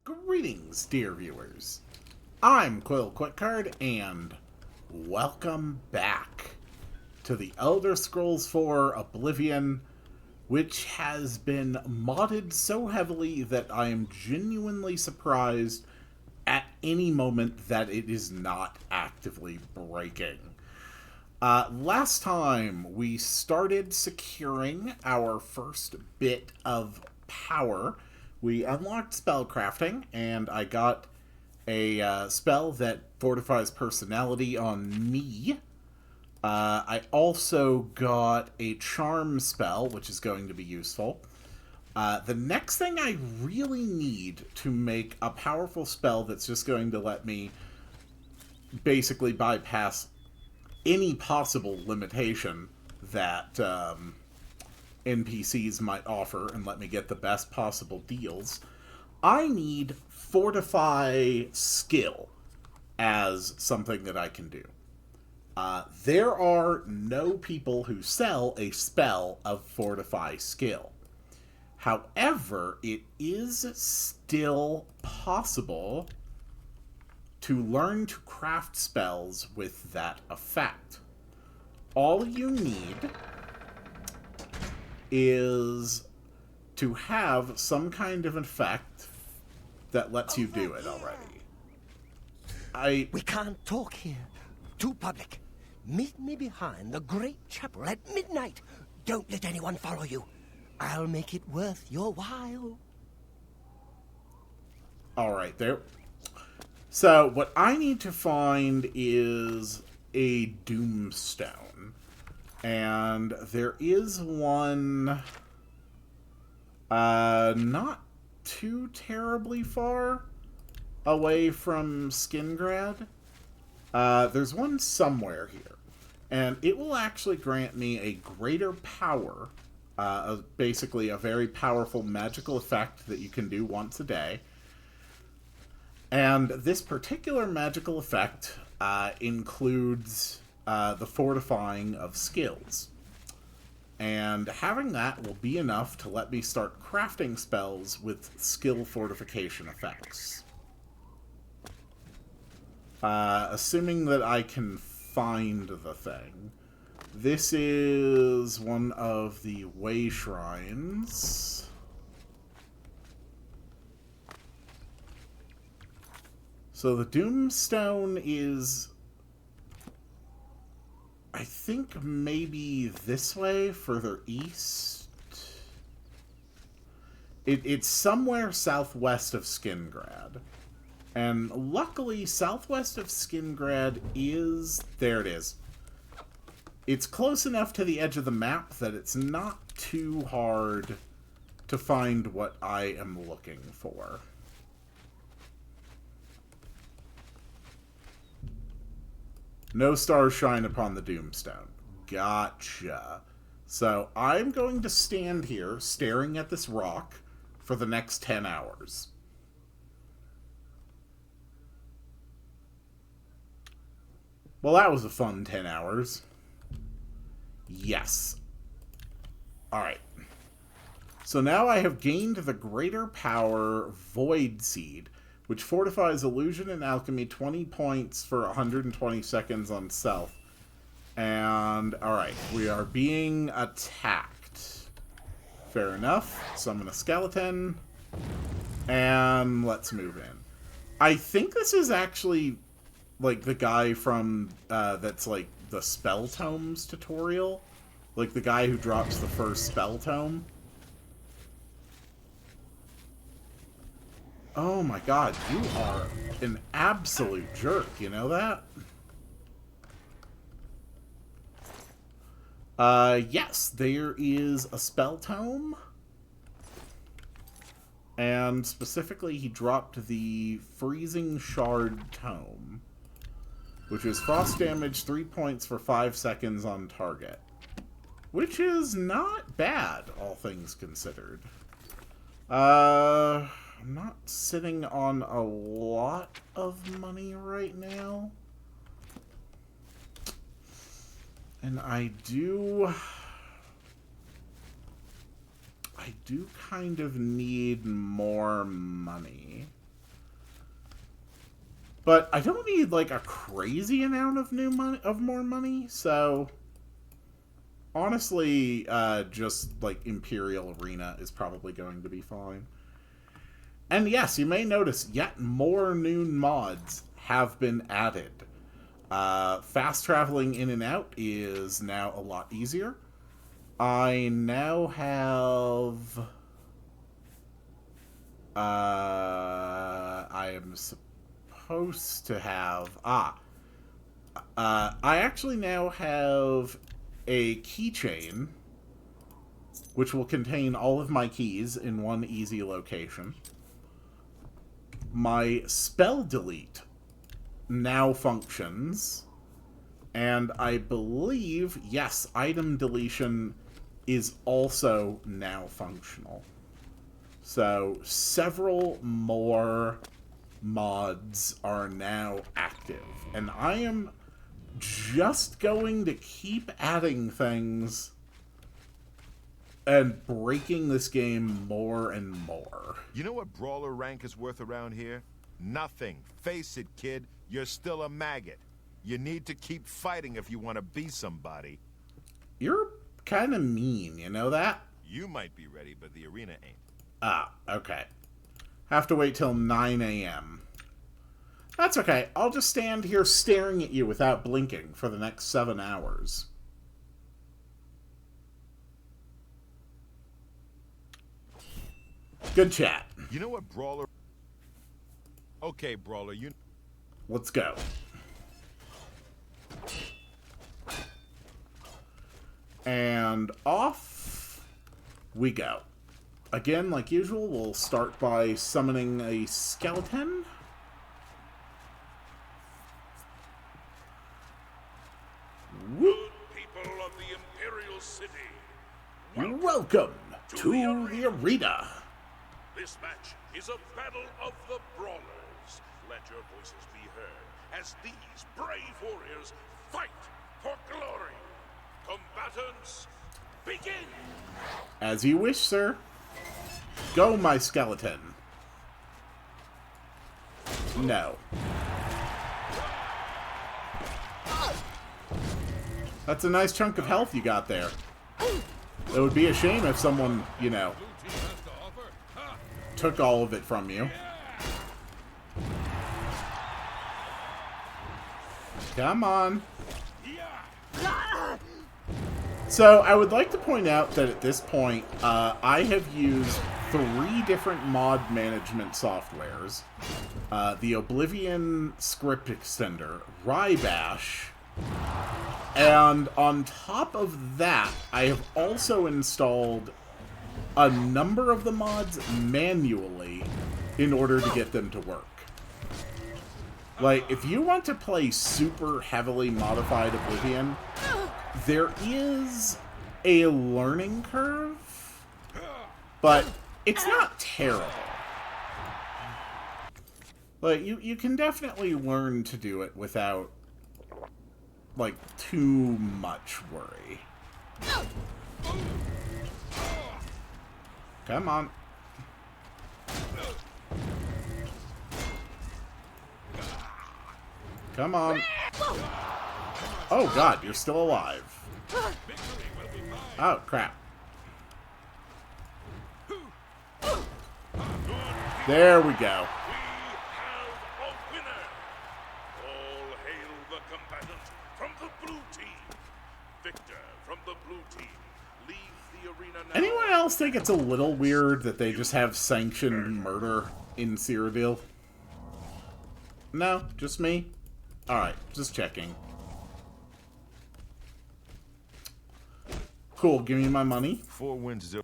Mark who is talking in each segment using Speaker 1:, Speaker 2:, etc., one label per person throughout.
Speaker 1: Greetings, dear viewers. I'm Quill Quickcard, and welcome back to the Elder Scrolls 4 Oblivion, which has been modded so heavily that I am genuinely surprised at any moment that it is not actively breaking. Last time, we started securing our first bit of power. We unlocked spellcrafting, and I got a spell that fortifies personality on me. I also got a charm spell, which is going to be useful. The next thing I really need to make a powerful spell that's just going to let me basically bypass any possible limitation that NPCs might offer and let me get the best possible deals. I need Fortify Skill as something that I can do. There are no people who sell a spell of Fortify Skill. However, it is still possible to learn to craft spells with that effect. All you need is to have some kind of effect that lets you do it already.
Speaker 2: We can't talk here. Too public. Meet me behind the great chapel at midnight. Don't let anyone follow you. I'll make it worth your while.
Speaker 1: Alright, there. So, what I need to find is a Doomstone. And there is one not too terribly far away from Skingrad. There's one somewhere here. And it will actually grant me a greater power, basically a very powerful magical effect that you can do once a day. And this particular magical effect includes the fortifying of skills. And having that will be enough to let me start crafting spells with skill fortification effects. Assuming that I can find the thing. This is one of the way shrines. So the Doomstone is, I think, maybe this way, further east. It's somewhere southwest of Skingrad. And luckily, southwest of Skingrad is... There it is. It's close enough to the edge of the map that it's not too hard to find what I am looking for. No stars shine upon the Doomstone. Gotcha. So I'm going to stand here staring at this rock for the next 10 hours. Well, that was a fun 10 hours. Yes. Alright. So now I have gained the Greater Power Void Seed, which fortifies illusion and alchemy 20 points for 120 seconds on self. And, alright, we are being attacked. Fair enough. Summon a skeleton. And let's move in. I think this is actually, like, the guy from, that's, like, the Spell Tomes tutorial. Like, the guy who drops the first Spell Tome. Oh my god, you are an absolute jerk, you know that? Yes, there is a spell tome. And specifically, he dropped the Freezing Shard Tome, which is frost damage 3 points for 5 seconds on target. Which is not bad, all things considered. I'm not sitting on a lot of money right now. And I do kind of need more money. But I don't need, like, a crazy amount of more money, so... Honestly, just, like, Imperial Arena is probably going to be fine. And yes, you may notice yet more new mods have been added. Fast traveling in and out is now a lot easier. I now have... I am supposed to have... I actually now have a keychain, which will contain all of my keys in one easy location. My spell delete now functions, and I believe, yes, item deletion is also now functional. So, several more mods are now active, and I am just going to keep adding things and breaking this game more and more.
Speaker 3: You know what brawler rank is worth around here? Nothing. Face it, kid. You're still a maggot. You need to keep fighting if you want to be somebody.
Speaker 1: You're kind of mean, you know that?
Speaker 3: You might be ready, but the arena ain't.
Speaker 1: Ah, okay. Have to wait till 9 a.m. That's okay. I'll just stand here staring at you without blinking for the next 7 hours. Good chat.
Speaker 3: You know what brawler... Okay, brawler, you...
Speaker 1: Let's go. And off we go. Again, like usual, we'll start by summoning a skeleton.
Speaker 4: Good people of the Imperial City,
Speaker 1: Welcome to the arena.
Speaker 4: this match is a battle of the brawlers. Let your voices be heard as these brave warriors fight for glory. Combatants, begin!
Speaker 1: As you wish, sir. Go, my skeleton. No. That's a nice chunk of health you got there. It would be a shame if someone, you know, took all of it from you. Come on. So, I would like to point out that at this point, I have used 3 different mod management softwares. The Oblivion script extender, Rybash, and on top of that, I have also installed a number of the mods manually in order to get them to work. Like, if you want to play super heavily modified Oblivion, there is a learning curve, but it's not terrible. Like, you can definitely learn to do it without, like, too much worry. Come on. Come on. Oh god, you're still alive. Oh, crap. There we go.
Speaker 4: We have a winner! All hail the combatant from the blue team. Victor from the blue team. Leave the arena now.
Speaker 1: Anyone else think it's a little weird that they just have sanctioned murder in Cyrodiil? No? Just me? Alright, just checking. Cool, give me my money.
Speaker 3: 4 wins, 0.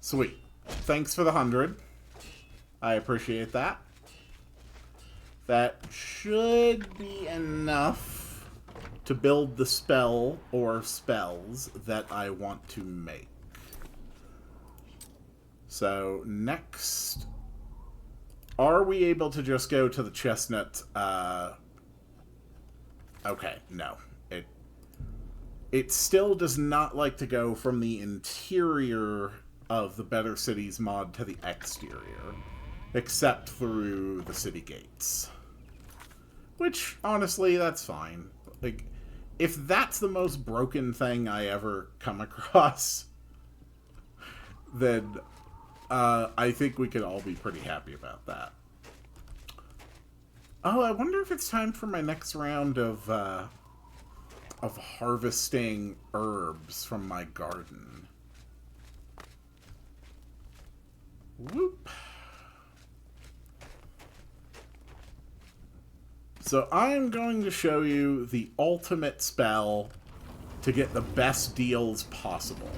Speaker 1: Sweet. Thanks for the 100. I appreciate that. That should be enough to build the spell or spells that I want to make. So, next... Are we able to just go to the chestnut? Okay, no. It still does not like to go from the interior of the Better Cities mod to the exterior, except through the city gates. Which, honestly, that's fine. Like, if that's the most broken thing I ever come across, then I think we could all be pretty happy about that. Oh, I wonder if it's time for my next round of harvesting herbs from my garden. Whoop. So I'm going to show you the ultimate spell to get the best deals possible.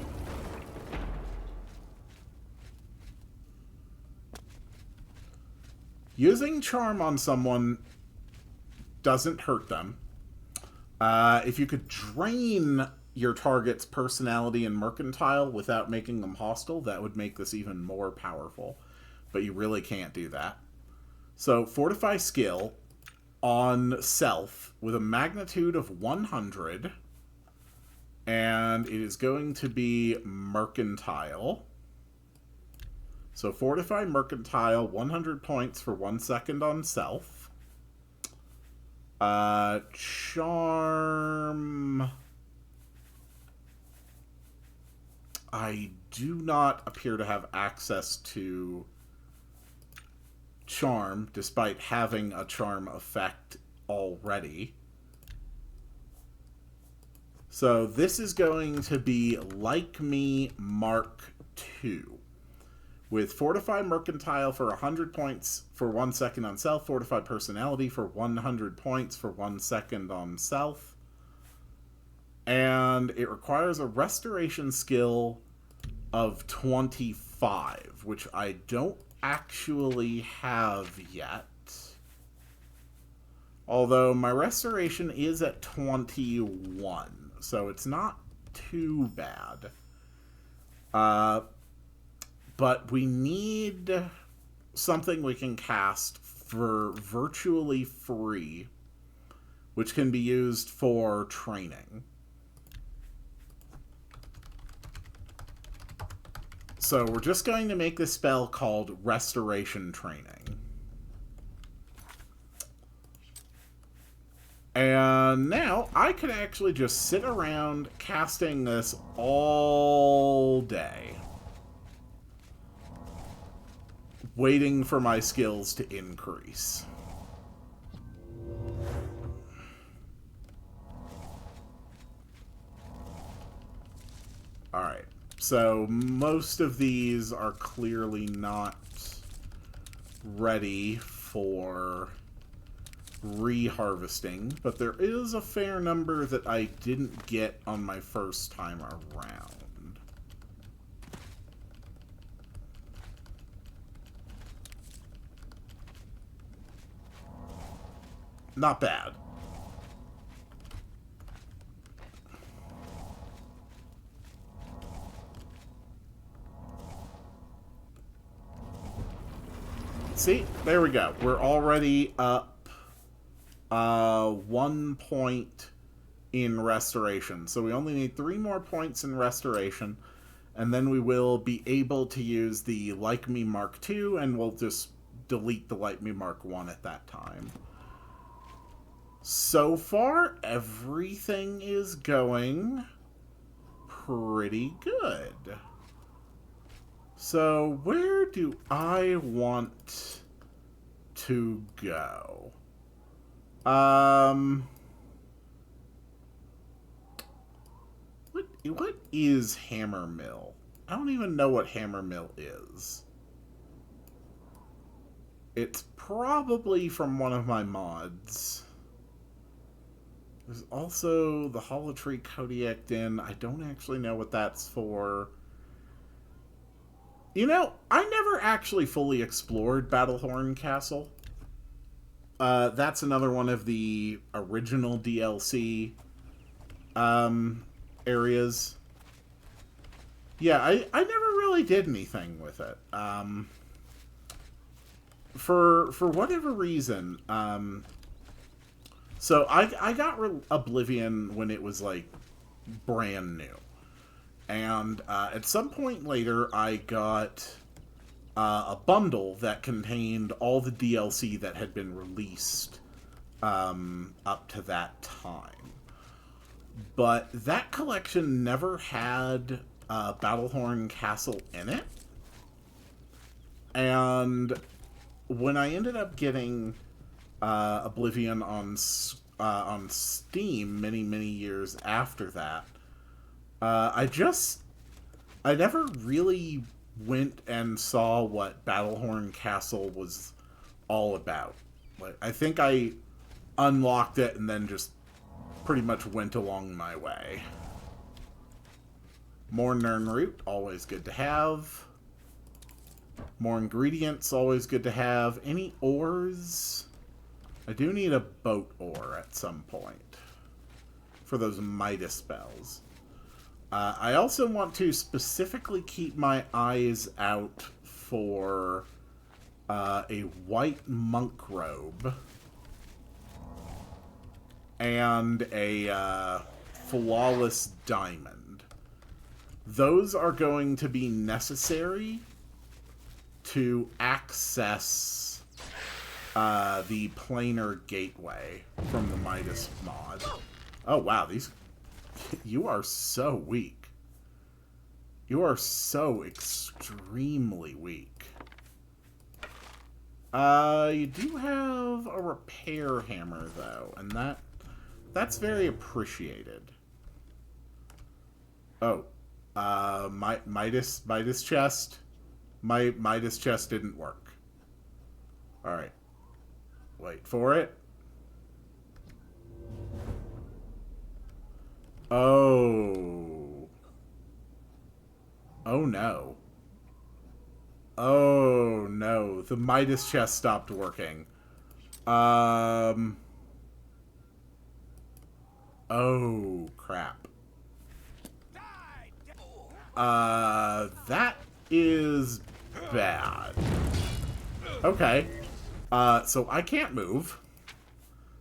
Speaker 1: Using Charm on someone doesn't hurt them. If you could drain your target's personality and mercantile without making them hostile, that would make this even more powerful. But you really can't do that. So, Fortify Skill on self with a magnitude of 100. And it is going to be Mercantile. So Fortify Mercantile, 100 points for 1 second on self. Charm... I do not appear to have access to Charm, despite having a Charm effect already. So this is going to be Like Me Mark II. With Fortify Mercantile for 100 points for 1 second on self, Fortify Personality for 100 points for 1 second on self. And it requires a Restoration skill of 25, which I don't actually have yet. Although my Restoration is at 21, so it's not too bad. But we need something we can cast for virtually free, which can be used for training. So we're just going to make this spell called Restoration Training. And now I could actually just sit around casting this all day, waiting for my skills to increase. Alright, so most of these are clearly not ready for reharvesting, but there is a fair number that I didn't get on my first time around. Not bad. See? There we go. We're already up 1 point in Restoration. So we only need 3 more points in Restoration, and then we will be able to use the Like Me Mark II, and we'll just delete the Like Me Mark I at that time. So far, everything is going pretty good. So, where do I want to go? What is Hammer Mill? I don't even know what Hammer Mill is. It's probably from one of my mods. There's also the Hollow Tree Kodiak Den. I don't actually know what that's for. You know, I never actually fully explored Battlehorn Castle. That's another one of the original DLC areas. Yeah, I never really did anything with it. For whatever reason, so I got Oblivion when it was, like, brand new. And at some point later, I got a bundle that contained all the DLC that had been released up to that time. But that collection never had Battlehorn Castle in it. And when I ended up getting Oblivion on Steam many years after that, I never really went and saw what Battlehorn Castle was all about. Like, I think I unlocked it and then just pretty much went along my way. More Nirnroot, always good to have. More ingredients, always good to have. Any ores? I do need a boat ore at some point for those Midas spells. I also want to specifically keep my eyes out for a white monk robe and a flawless diamond. Those are going to be necessary to access the planar gateway from the Midas mod. Oh wow, you are so weak. You are so extremely weak. You do have a repair hammer though, and that's very appreciated. Oh, Midas chest. My Midas chest didn't work. Alright. Wait for it. Oh. Oh no. Oh no. The Midas chest stopped working. Oh crap. That is bad. Okay. So I can't move.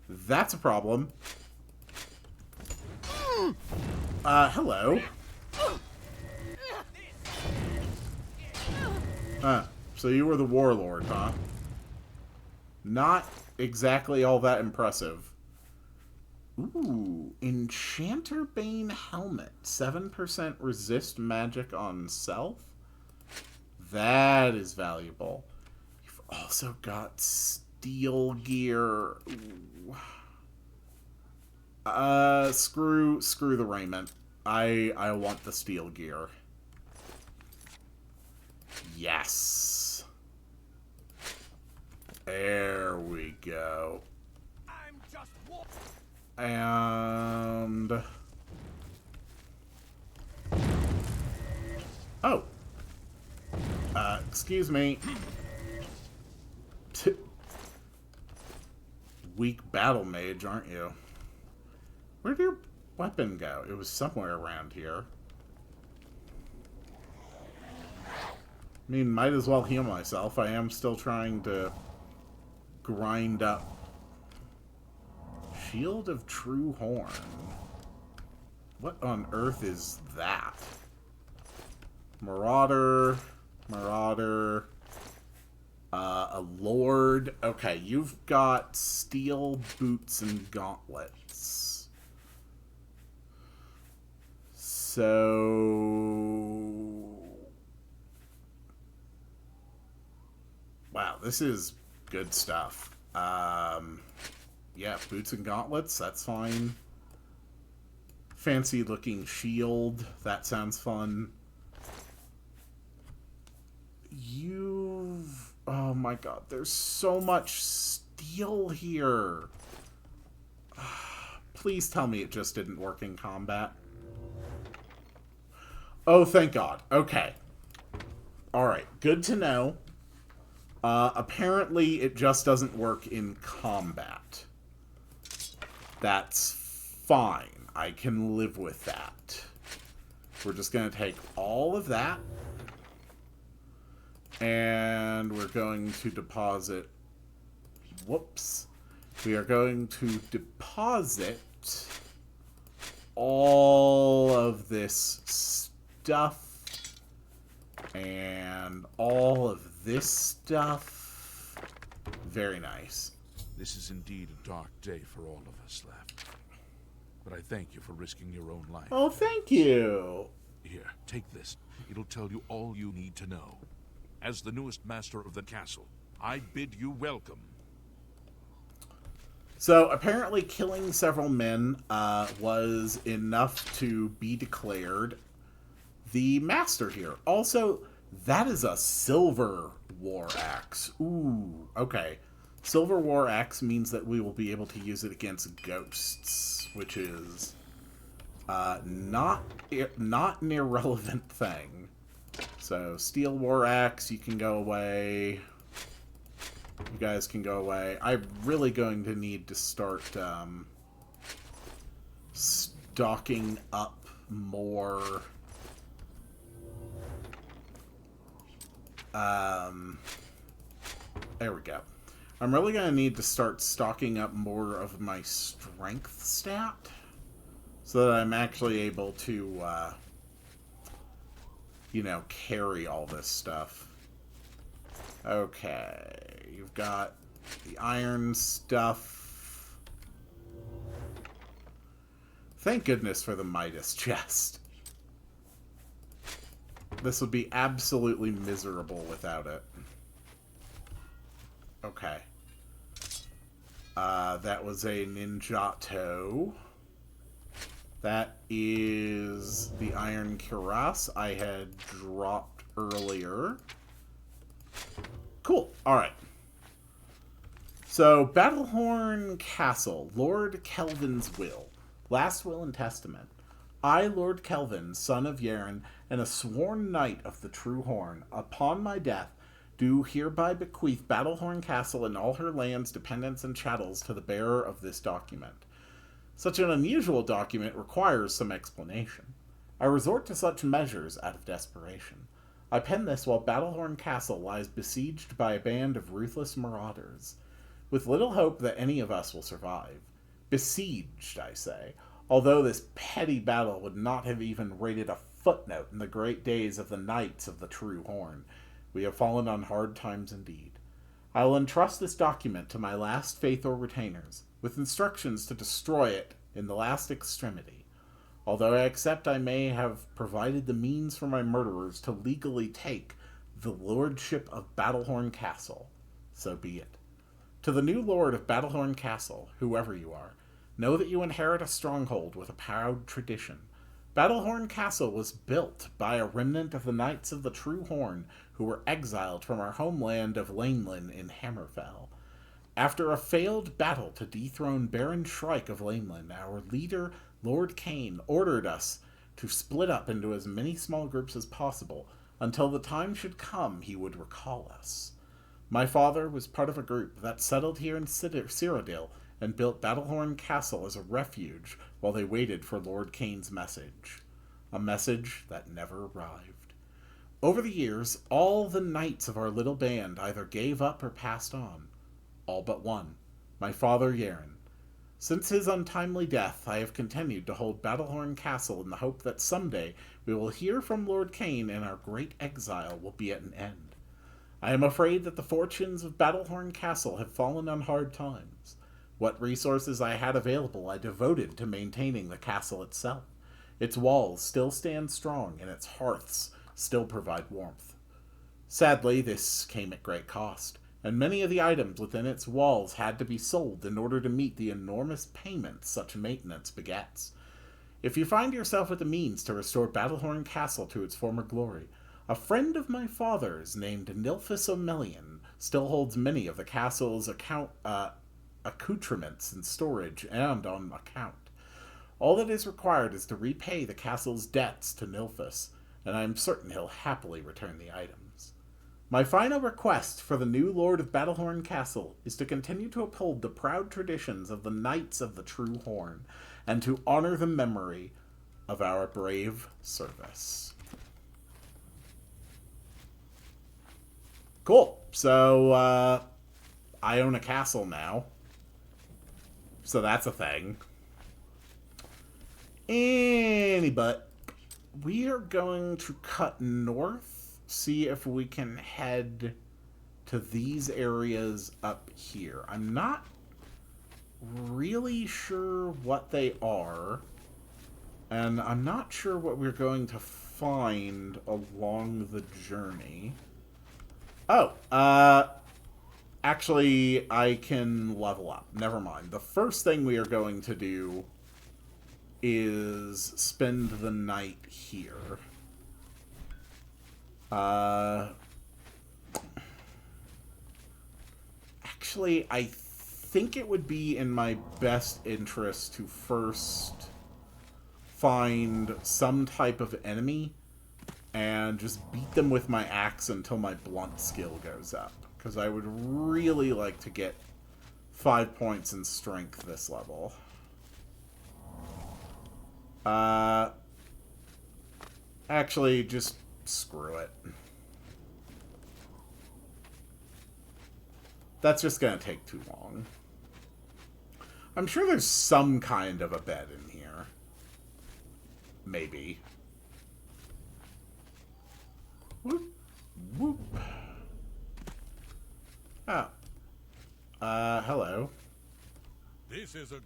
Speaker 1: That's a problem. Hello. So you were the warlord, huh? Not exactly all that impressive. Ooh, Enchanter Bane Helmet. 7% resist magic on self? That is valuable. You've also got steel gear. Ooh. Screw the raiment. I want the steel gear. Yes. There we go. And oh. Excuse me. Weak battle mage, aren't you? Where'd your weapon go? It was somewhere around here. I mean, might as well heal myself. I am still trying to grind up. Shield of True Horn. What on earth is that? Marauder. A Lord. Okay, you've got steel boots and gauntlets. So... wow, this is good stuff. Yeah, boots and gauntlets, that's fine. Fancy looking shield, that sounds fun. Oh my god, there's so much steel here. Please tell me it just didn't work in combat. Oh, thank god. Okay. Alright, good to know. Apparently it just doesn't work in combat. That's fine. I can live with that. We're just going to take all of that. And we're going to deposit... whoops. We are going to deposit all of this stuff. And all of this stuff. Very nice.
Speaker 4: This is indeed a dark day for all of us left. But I thank you for risking your own life.
Speaker 1: Oh, thank you.
Speaker 4: Here, take this. It'll tell you all you need to know. As the newest master of the castle, I bid you welcome.
Speaker 1: So, apparently killing several men was enough to be declared the master here. Also, that is a silver war axe. Ooh, okay. Silver war axe means that we will be able to use it against ghosts, which is not an irrelevant thing. So, steel war axe, you can go away. You guys can go away. I'm really going to need to start stocking up more. There we go. I'm really going to need to start stocking up more of my strength stat so that I'm actually able to, you know, carry all this stuff. Okay, you've got the iron stuff. Thank goodness for the Midas chest. This would be absolutely miserable without it. Okay. That was a Ninjato. That is the Iron Cuirass I had dropped earlier. Cool. Alright. So, Battlehorn Castle, Lord Kelvin's will. Last will and testament. I, Lord Kelvin, son of Yaren, and a sworn knight of the True Horn, upon my death, do hereby bequeath Battlehorn Castle and all her lands, dependents, and chattels to the bearer of this document. Such an unusual document requires some explanation. I resort to such measures out of desperation. I pen this while Battlehorn Castle lies besieged by a band of ruthless marauders, with little hope that any of us will survive. Besieged, I say, although this petty battle would not have even rated a footnote in the great days of the Knights of the True Horn. We have fallen on hard times indeed. I will entrust this document to my last faithful retainers, with instructions to destroy it in the last extremity. Although I accept I may have provided the means for my murderers to legally take the lordship of Battlehorn Castle, so be it. To the new lord of Battlehorn Castle, whoever you are, know that you inherit a stronghold with a proud tradition. Battlehorn Castle was built by a remnant of the Knights of the True Horn who were exiled from our homeland of Laneland in Hammerfell. After a failed battle to dethrone Baron Shrike of Laneland, our leader, Lord Kane, ordered us to split up into as many small groups as possible until the time should come he would recall us. My father was part of a group that settled here in Cyrodiil and built Battlehorn Castle as a refuge while they waited for Lord Kane's message. A message that never arrived. Over the years, all the knights of our little band either gave up or passed on. All but one, my father Yaren. Since his untimely death, I have continued to hold Battlehorn Castle in the hope that someday we will hear from Lord Kane and our great exile will be at an end. I am afraid that the fortunes of Battlehorn Castle have fallen on hard times. What resources I had available I devoted to maintaining the castle itself. Its walls still stand strong, and its hearths still provide warmth. Sadly, this came at great cost, and many of the items within its walls had to be sold in order to meet the enormous payments such maintenance begets. If you find yourself with the means to restore Battlehorn Castle to its former glory, a friend of my father's named Nilphus O'Melion still holds many of the castle's accoutrements in storage and on account. All that is required is to repay the castle's debts to Nilphus, and I am certain he'll happily return the items. My final request for the new Lord of Battlehorn Castle is to continue to uphold the proud traditions of the Knights of the True Horn, and to honor the memory of our brave service. Cool. So, I own a castle now. So that's a thing. But we are going to cut north, see if we can head to these areas up here. I'm not really sure what they are. And I'm not sure what we're going to find along the journey. Oh, actually, I can level up. Never mind. The first thing we are going to do is spend the night here. Actually, I think it would be in my best interest to first find some type of enemy and just beat them with my axe until my blunt skill goes up. Because I would really like to get 5 points in strength this level. Actually, just screw it. That's just gonna take too long. I'm sure there's some kind of a bed in here. Maybe. Whoop. Whoop. Oh. Hello.
Speaker 4: This is a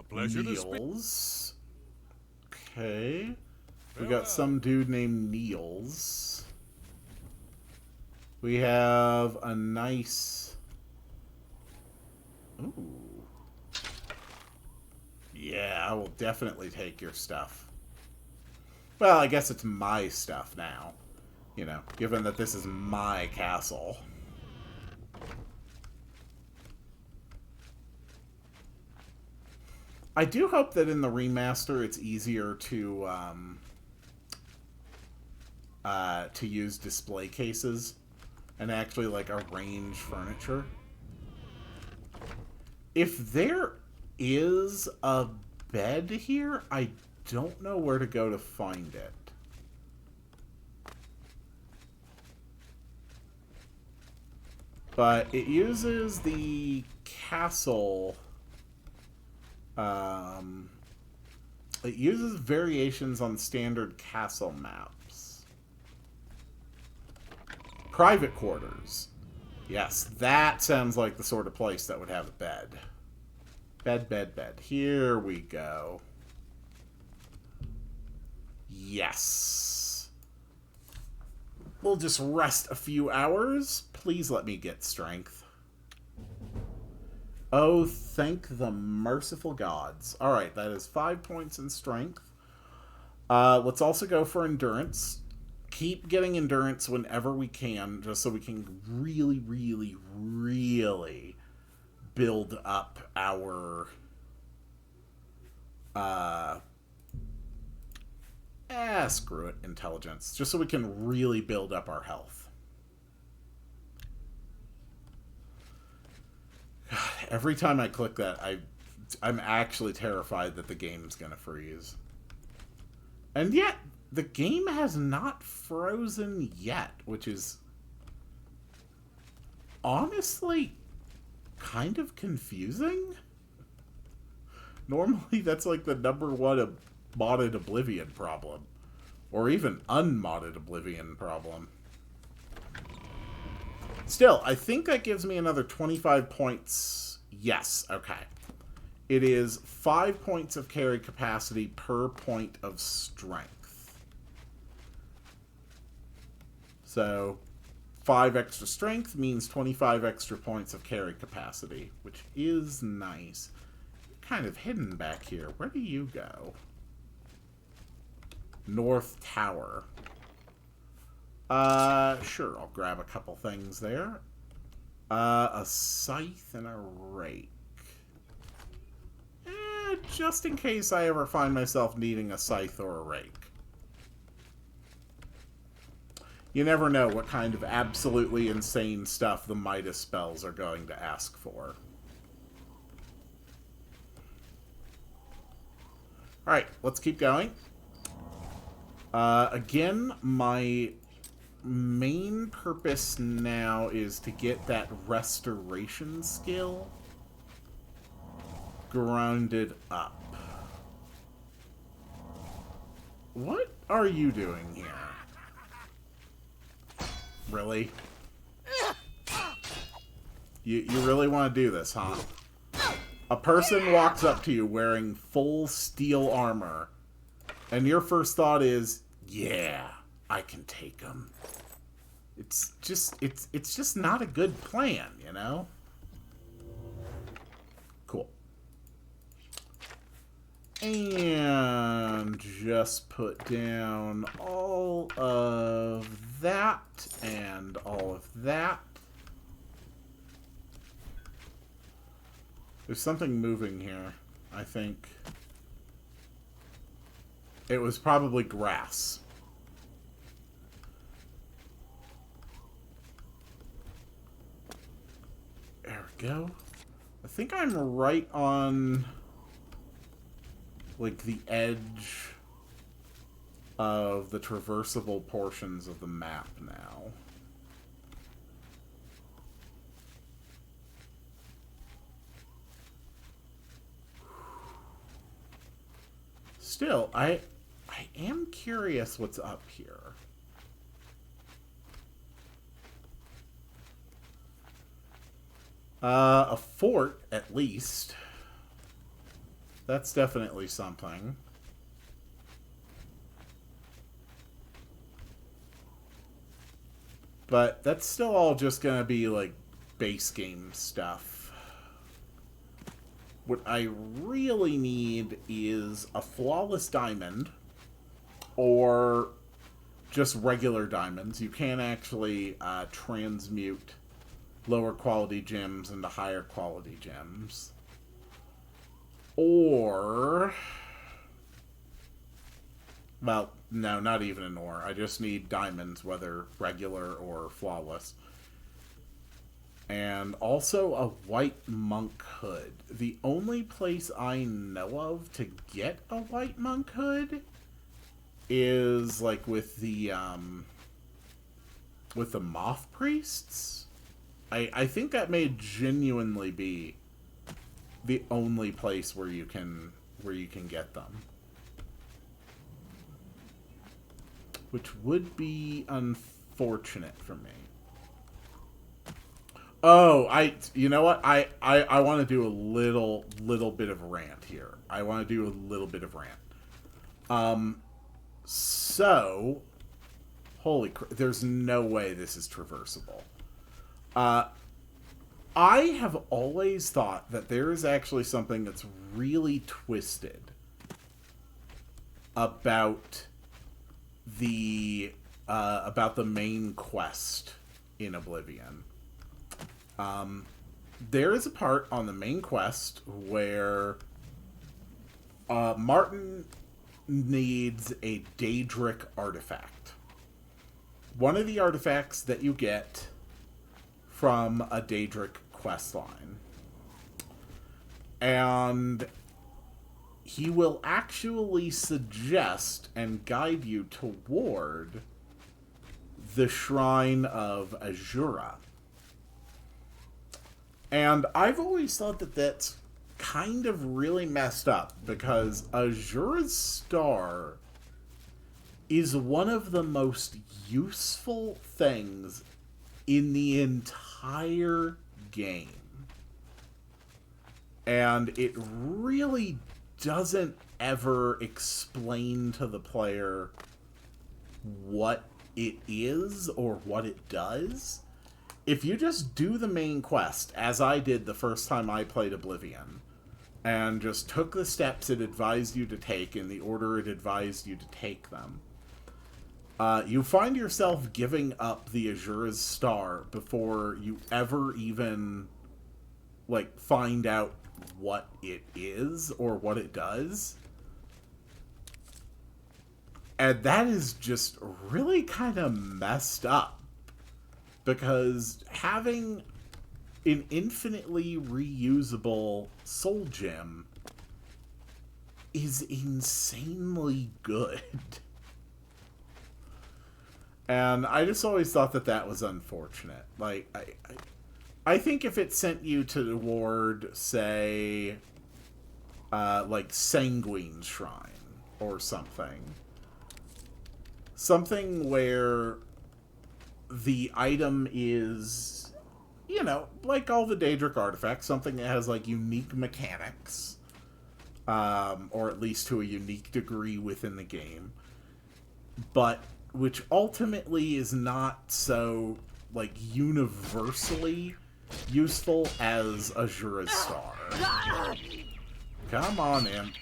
Speaker 4: pleasure to speak.
Speaker 1: Niels. Okay. We got some dude named Niels. We have a nice... Ooh. Yeah, I will definitely take your stuff. Well, I guess it's my stuff now. You know, given that this is my castle. I do hope that in the remaster it's easier to use display cases and actually, like, arrange furniture. If there is a bed here, I don't know where to go to find it. But it uses the castle... it uses variations on standard castle maps. Private quarters. Yes, that sounds like the sort of place that would have a bed. Bed, bed, bed. Here we go. Yes. We'll just rest a few hours. Please let me get strength. Oh, thank the merciful gods. Alright, that is 5 points in strength. Let's also go for endurance. Keep getting endurance whenever we can, just so we can really, really, really build up our... screw it, intelligence. Just so we can really build up our health. Every time I click that, I'm actually terrified that the game's gonna freeze. And yet, the game has not frozen yet, which is honestly kind of confusing. Normally, that's like the #1 modded Oblivion problem. Or even unmodded Oblivion problem. Still, I think that gives me another 25 points. Yes, okay. It is 5 points of carry capacity per point of strength. So, 5 extra strength means 25 extra points of carry capacity, which is nice. Kind of hidden back here. Where do you go? North Tower. Sure, I'll grab a couple things there. A scythe and a rake. Just in case I ever find myself needing a scythe or a rake. You never know what kind of absolutely insane stuff the Midas spells are going to ask for. Alright, let's keep going. Again, my main purpose now is to get that restoration skill grounded up. What are you doing here? Really? You really want to do this, huh? A person walks up to you wearing full steel armor, and your first thought is, yeah, I can take him. It's just not a good plan, you know? Cool. And just put down all of that and all of that. There's something moving here, I think. It was probably grass. There we go. I think I'm right on, like, the edge of the traversable portions of the map now. Still, I am curious what's up here. A fort, at least. That's definitely something. But that's still all just gonna be, like, base game stuff. What I really need is a flawless diamond, or just regular diamonds. You can actually transmute lower quality gems into higher quality gems. Or, well, no, not even an ore. I just need diamonds, whether regular or flawless. And also a white monk hood. The only place I know of to get a white monk hood is like with the moth priests. I think that may genuinely be the only place where you can get them. Which would be unfortunate for me. Oh, you know what? I want to do a little bit of a rant here. I want to do a little bit of rant. So, holy crap, there's no way this is traversable. I have always thought that there is actually something that's really twisted about the main quest in Oblivion. There is a part on the main quest where Martin needs a Daedric artifact. One of the artifacts that you get from a Daedric questline. And he will actually suggest and guide you toward the Shrine of Azura. And I've always thought that that's kind of really messed up, because Azura's star is one of the most useful things in the entire game. And it really doesn't ever explain to the player what it is or what it does. If you just do the main quest, as I did the first time I played Oblivion, and just took the steps it advised you to take in the order it advised you to take them, you find yourself giving up the Azura's Star before you ever even, like, find out what it is or what it does. And that is just really kind of messed up, because having an infinitely reusable soul gem is insanely good. And I just always thought that that was unfortunate. Like, I think if it sent you toward, say, like Sanguine's Shrine or something where the item is you know, like all the Daedric artifacts, something that has, like, unique mechanics. Or at least to a unique degree within the game. But which ultimately is not so, like, universally useful as Azura's Star. Come on, Imp.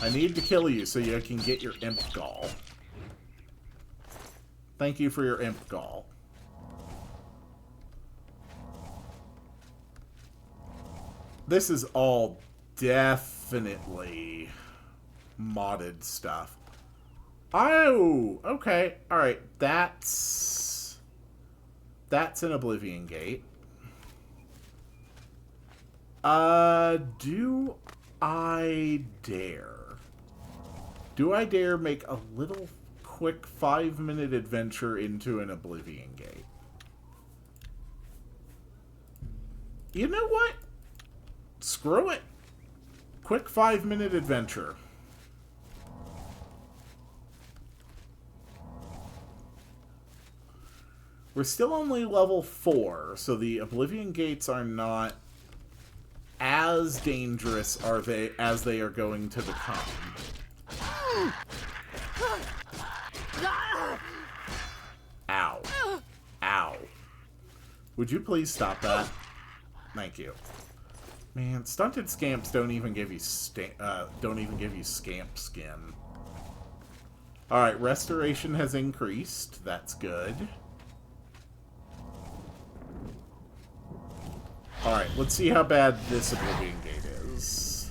Speaker 1: I need to kill you so you can get your Imp Gall. Thank you for your Imp Gall. This is all definitely modded stuff. Oh, okay. Alright, that's an Oblivion Gate. Do I dare? Do I dare make a little quick 5-minute adventure into an Oblivion Gate? You know what? Screw it. Quick 5-minute adventure. We're still only level 4, so the Oblivion Gates are not as dangerous as they are going to become. Ow. Ow. Would you please stop that? Thank you. Man, stunted scamps don't even give you scamp skin. Alright, restoration has increased. That's good. Alright, let's see how bad this Oblivion Gate is.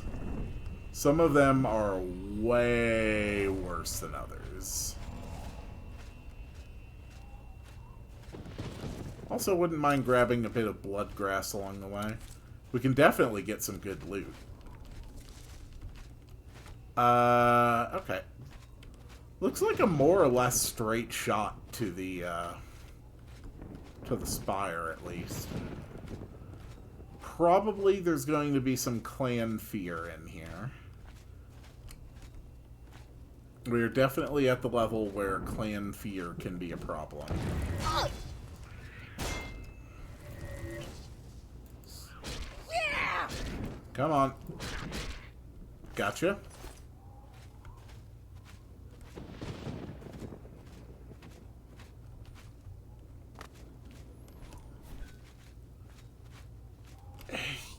Speaker 1: Some of them are way worse than others. Also, wouldn't mind grabbing a bit of bloodgrass along the way. We can definitely get some good loot. Okay. Looks like a more or less straight shot to the spire, at least. Probably there's going to be some clan fear in here. We are definitely at the level where clan fear can be a problem. Come on. Gotcha.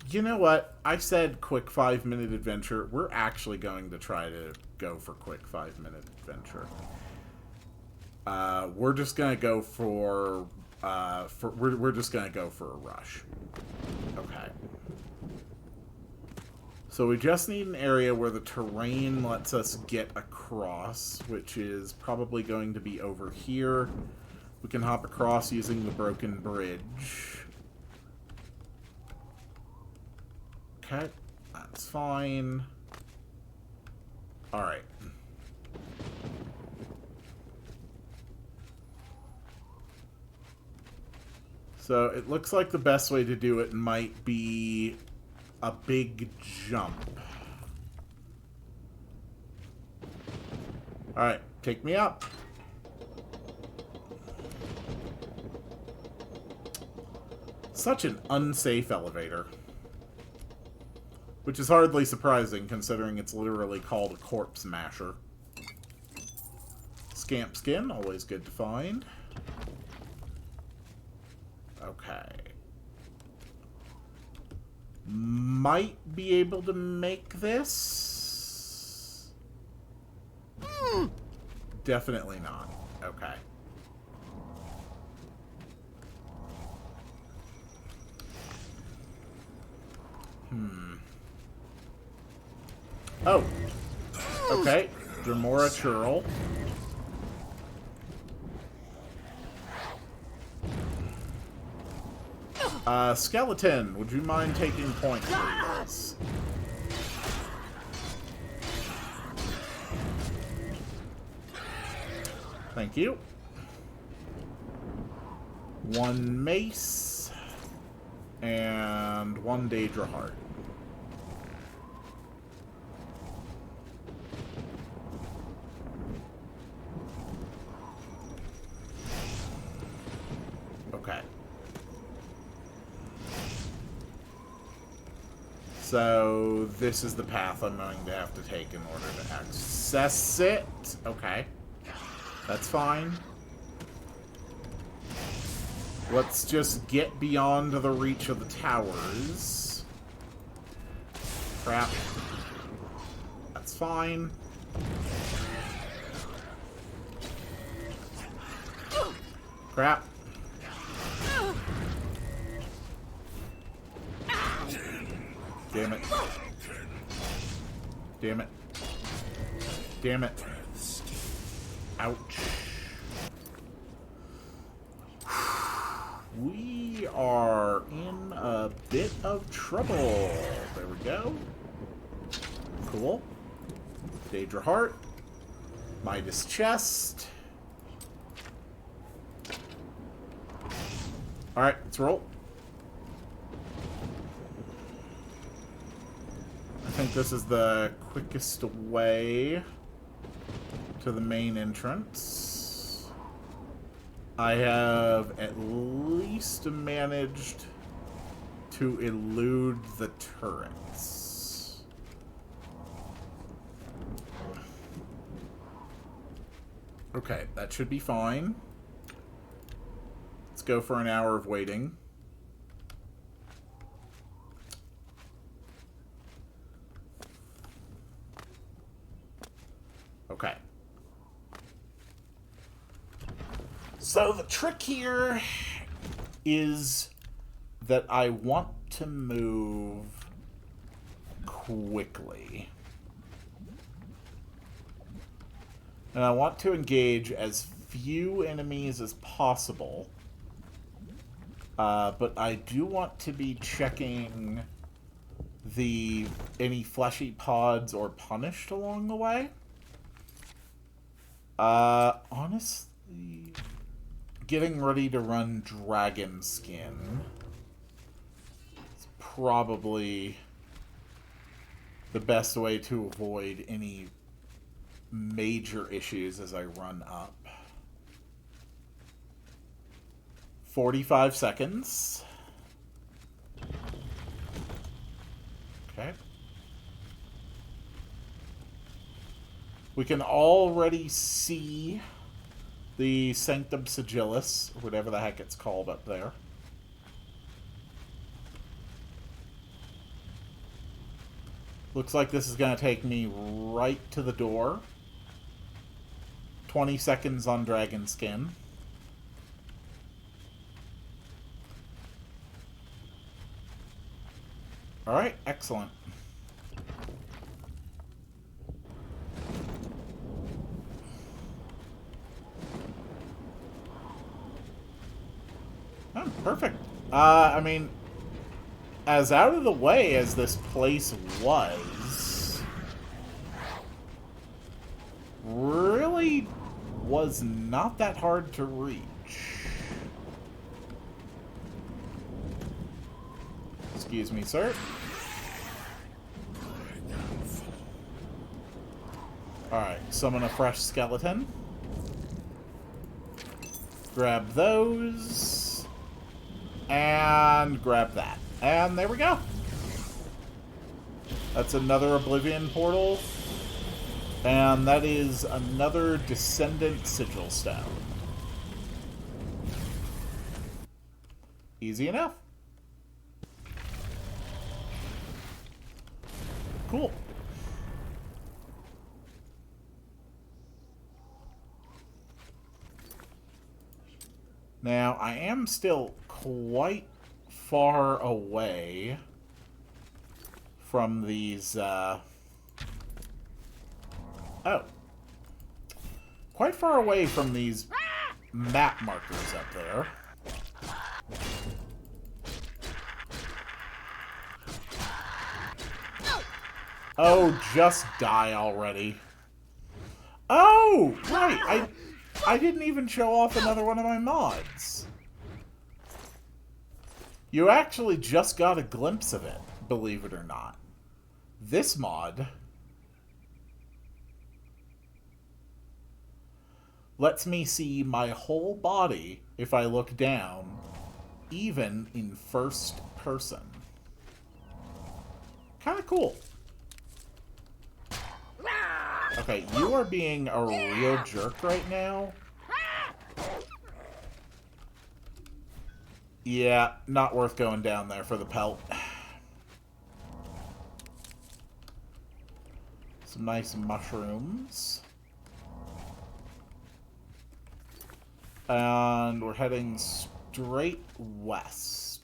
Speaker 1: You know what? I said quick 5-minute adventure. We're actually going to try to go for quick 5-minute adventure. We're just gonna go for we're just gonna go for a rush. Okay. So we just need an area where the terrain lets us get across, which is probably going to be over here. We can hop across using the broken bridge. Okay, that's fine. Alright. So it looks like the best way to do it might be a big jump. Alright, take me up. Such an unsafe elevator. Which is hardly surprising, considering it's literally called a corpse masher. Scamp skin, always good to find. Okay. Might be able to make this. Definitely not. Okay. Oh. Okay. Dremora Churl. Skeleton, would you mind taking point, please? Thank you. 1 mace. And 1 Daedra heart. Okay. So this is the path I'm going to have to take in order to access it. Okay. That's fine. Let's just get beyond the reach of the towers. Crap. That's fine. Crap. Damn it. Damn it. Damn it. Ouch. We are in a bit of trouble. There we go. Cool. Daedra Heart. Midas Chest. Alright, let's roll. I think this is the quickest way to the main entrance. I have at least managed to elude the turrets. Okay, that should be fine. Let's go for an hour of waiting. Okay. So the trick here is that I want to move quickly. And I want to engage as few enemies as possible. But I do want to be checking any fleshy pods or punished along the way. Honestly, getting ready to run Dragon Skin is probably the best way to avoid any major issues as I run up. 45 seconds. Okay. We can already see the Sanctum Sigillus, or whatever the heck it's called up there. Looks like this is going to take me right to the door. 20 seconds on Dragon Skin. Alright, excellent. Oh, perfect. I mean, as out of the way as this place was, really was not that hard to reach. Excuse me, sir. Alright, summon a fresh skeleton. Grab those. And grab that. And there we go. That's another Oblivion portal. And that is another Descendant Sigil Stone. Easy enough. Cool. Now, I am still quite far away from these, quite far away from these map markers up there. Oh, just die already. Oh, right. I didn't even show off another one of my mods. You actually just got a glimpse of it, believe it or not. This mod lets me see my whole body if I look down, even in first person. kind of cool. Okay, you are being a real jerk right now. Yeah, not worth going down there for the pelt. Some nice mushrooms. And we're heading straight west.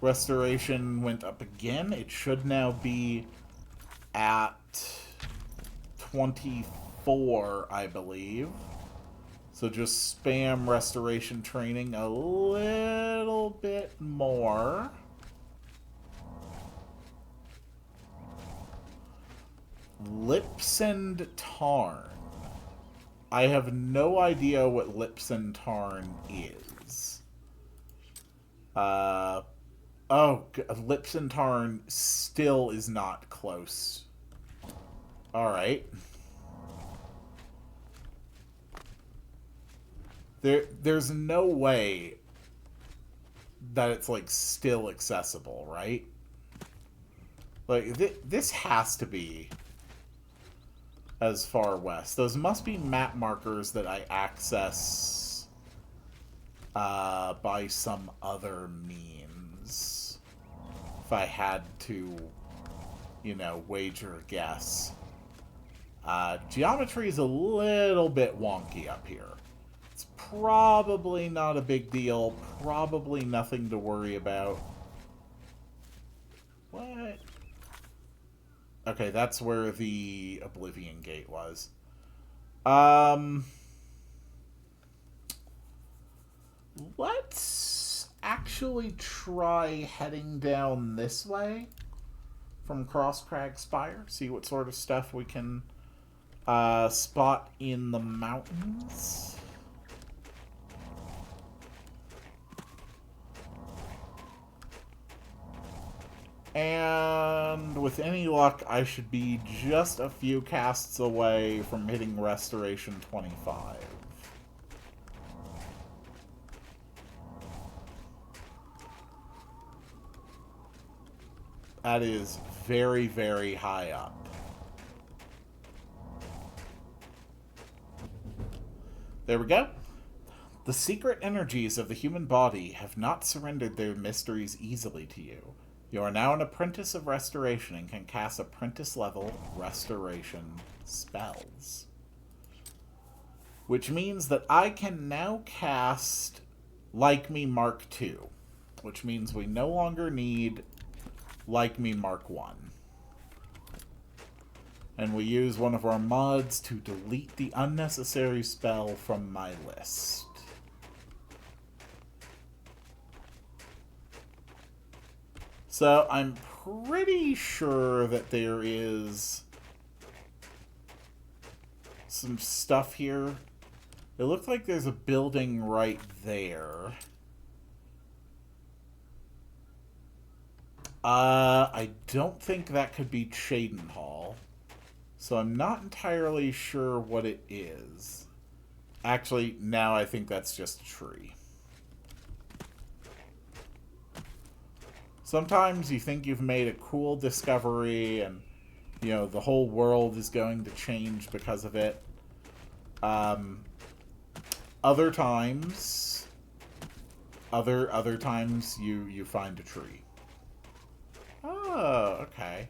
Speaker 1: Restoration went up again. It should now be at 24, I believe. So just spam restoration training a little bit more. Lipsend Tarn. I have no idea what Lipsend Tarn is. Lipsend Tarn still is not close. Alright. There's no way that it's, like, still accessible, right? Like, this has to be as far west. Those must be map markers that I access by some other means. If I had to, you know, wager a guess. Geometry is a little bit wonky up here. It's probably not a big deal. Probably nothing to worry about. What? Okay, that's where the Oblivion gate was. Let's actually try heading down this way from Crosscrag Spire. See what sort of stuff we can spot in the mountains. And with any luck, I should be just a few casts away from hitting Restoration 25. That is very, very high up. There we go. The secret energies of the human body have not surrendered their mysteries easily to you. You are now an apprentice of restoration and can cast apprentice-level restoration spells. Which means that I can now cast Like Me Mark II. Which means we no longer need Like Me Mark I. And we use one of our mods to delete the unnecessary spell from my list. So I'm pretty sure that there is some stuff here. It looks like there's a building right there. I don't think that could be Cheydinhal. So I'm not entirely sure what it is. Actually, now I think that's just a tree. Sometimes you think you've made a cool discovery and, you know, the whole world is going to change because of it. Other times you find a tree. Oh, okay.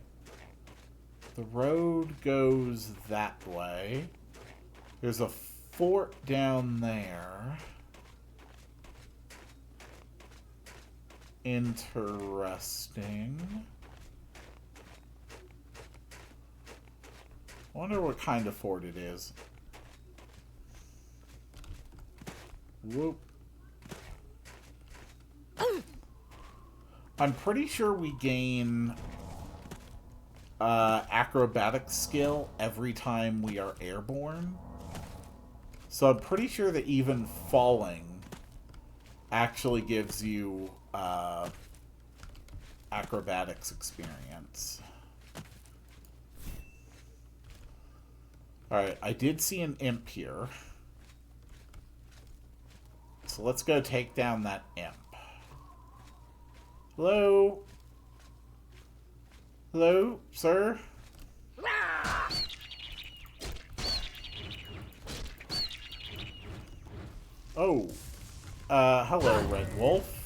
Speaker 1: The road goes that way. There's a fort down there. Interesting. I wonder what kind of fort it is. Whoop. I'm pretty sure we gain acrobatic skill every time we are airborne. So I'm pretty sure that even falling actually gives you acrobatics experience. Alright, I did see an imp here. So let's go take down that imp. Hello? Hello, sir? Oh. Hello, Red Wolf.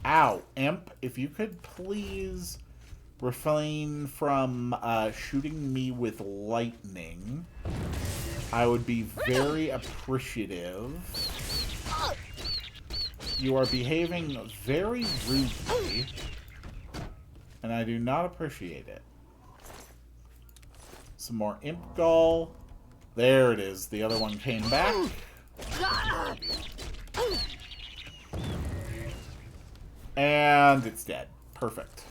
Speaker 1: Ow, imp, if you could please refrain from shooting me with lightning, I would be very appreciative. You are behaving very rudely, and I do not appreciate it. Some more imp gall. There it is. The other one came back. And it's dead. Perfect.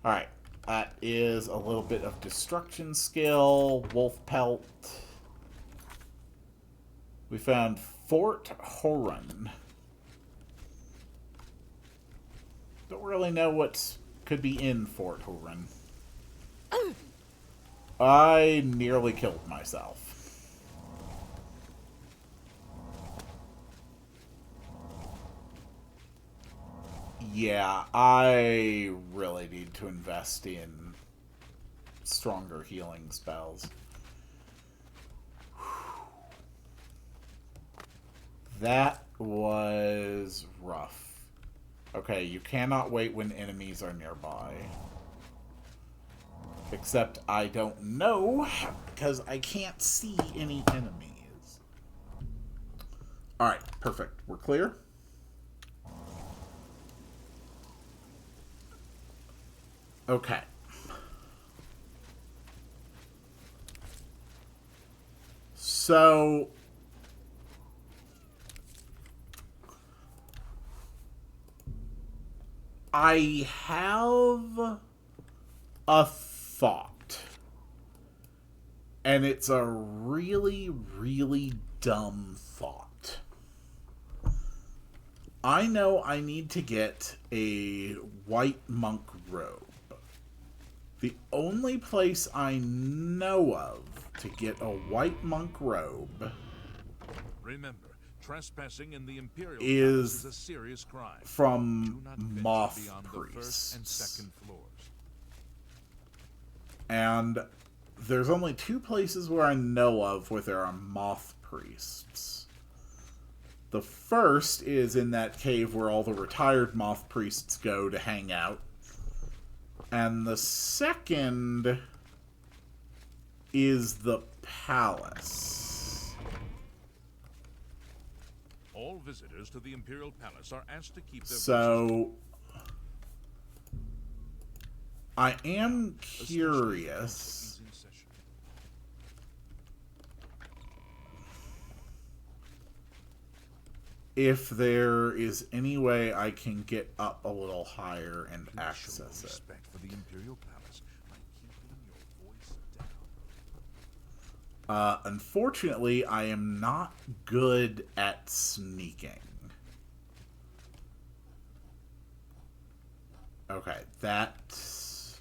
Speaker 1: Alright. That is a little bit of destruction skill. Wolf pelt. We found Fort Horan. Don't really know what could be in Fort Horan. I nearly killed myself. Yeah, I really need to invest in stronger healing spells. That was rough. Okay, you cannot wait when enemies are nearby. Except I don't know, because I can't see any enemies. Alright, perfect. We're clear? Okay. So I have a thought. And it's a really, really dumb thought. I know I need to get a white monk robe. The only place I know of to get a white monk robe
Speaker 4: Remember, trespassing in the Imperial
Speaker 1: is
Speaker 4: Palace is a serious crime.
Speaker 1: from
Speaker 4: Do not venture
Speaker 1: moth
Speaker 4: beyond the first and
Speaker 1: priests.
Speaker 4: second floors.
Speaker 1: And there's only two places where I know of where there are moth priests. The first is in that cave where all the retired moth priests go to hang out. And the second is the palace.
Speaker 4: All visitors to the Imperial Palace are asked to keep their
Speaker 1: So I am curious if there is any way I can get up a little higher and access it.
Speaker 4: respect for the Imperial Palace by keeping your voice down.
Speaker 1: Unfortunately, I am not good at sneaking. Okay, that's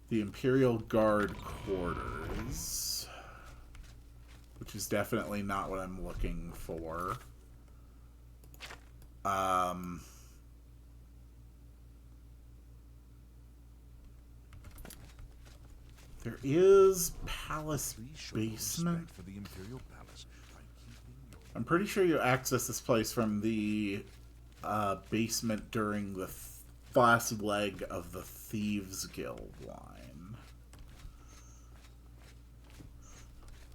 Speaker 1: the Imperial Guard quarters, which is definitely not what I'm looking for. There is palace basement.
Speaker 4: For the Imperial Palace by keeping your
Speaker 1: I'm pretty sure you access this place from the basement during the last leg of the Thieves Guild line.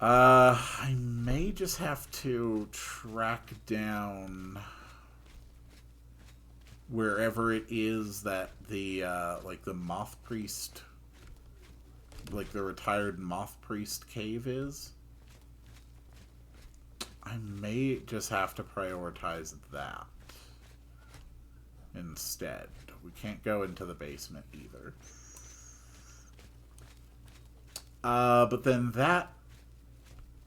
Speaker 1: I may just have to track down wherever it is that the like the moth priest, like the retired moth priest cave is. I may just have to prioritize that instead. We can't go into the basement either. But then that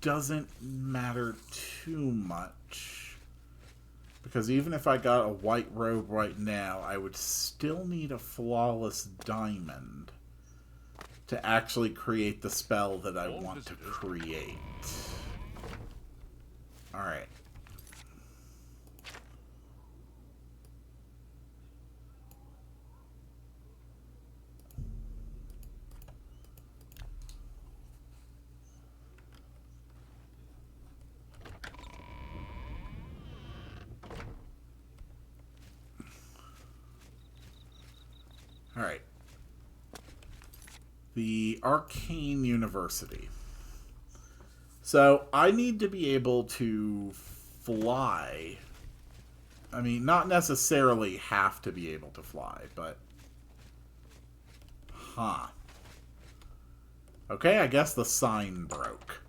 Speaker 1: doesn't matter too much, because even if I got a white robe right now, I would still need a flawless diamond to actually create the spell that I want to create. Alright. Alright. The Arcane University. So, I need to be able to fly. I mean, not necessarily have to be able to fly, but... Huh. Okay, I guess the sign broke.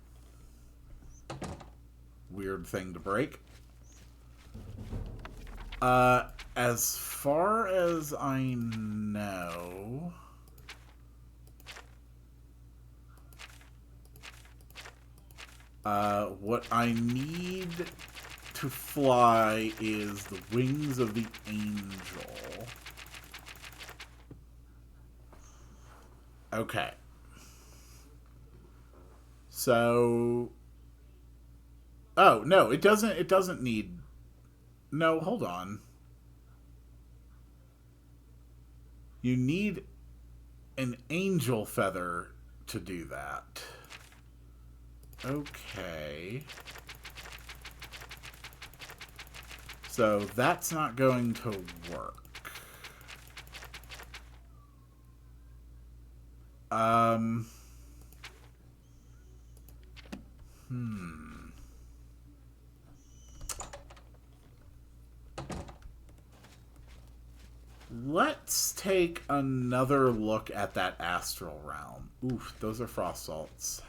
Speaker 1: Weird thing to break. As far as I know... what I need to fly is the wings of the angel. Okay. So... Oh, no, it doesn't need... No, hold on. You need an angel feather to do that. Okay. So that's not going to work. Let's take another look at that astral realm. Oof, those are frost salts.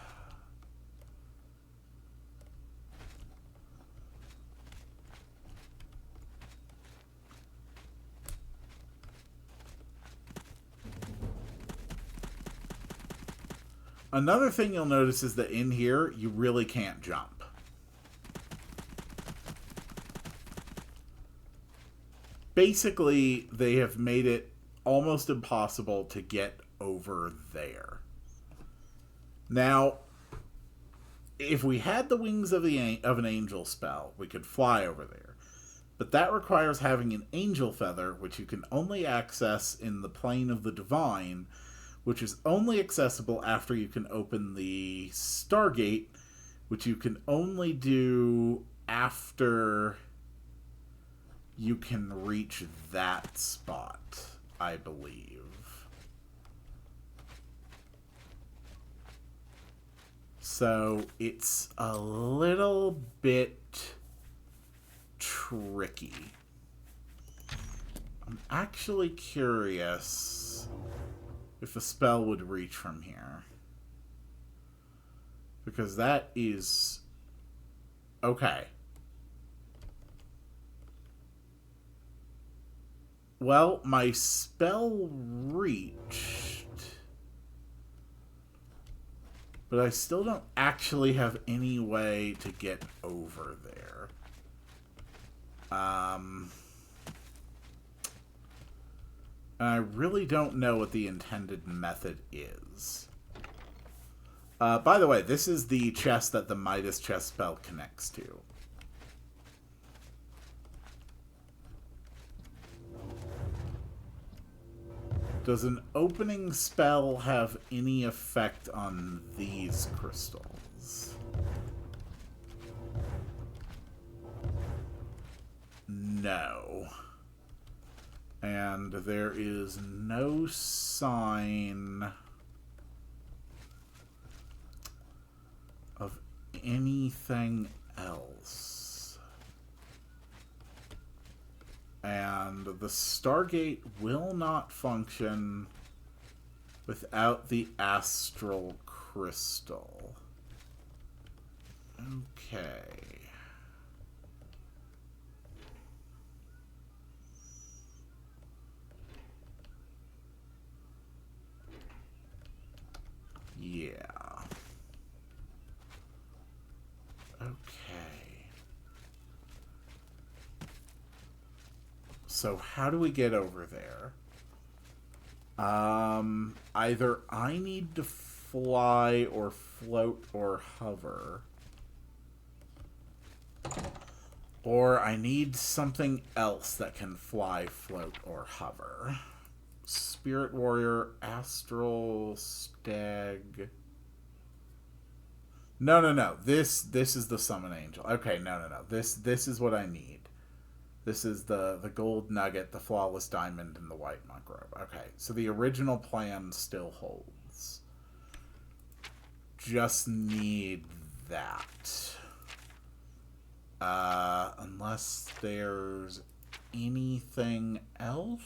Speaker 1: Another thing you'll notice is that in here, you really can't jump. Basically, they have made it almost impossible to get over there. Now, if we had the wings of an angel spell, we could fly over there. But that requires having an angel feather, which you can only access in the plane of the divine, which is only accessible after you can open the Stargate, which you can only do after you can reach that spot, I believe. So it's a little bit tricky. I'm actually curious if a spell would reach from here. Because that is... Okay. Well, my spell reached. But I still don't actually have any way to get over there. And I really don't know what the intended method is. By the way, this is the chest that the Midas chest spell connects to. Does an opening spell have any effect on these crystals? No. And there is no sign of anything else. And the Stargate will not function without the astral crystal. Okay. Yeah. Okay. So how do we get over there? Either I need to fly or float or hover. Or I need something else that can fly, float, or hover. Spirit Warrior, Astral Stag. No. This is the Summon Angel. Okay, no. This is what I need. This is the gold nugget, the flawless diamond, and the white monk robe. Okay, so the original plan still holds. Just need that. Unless there's anything else?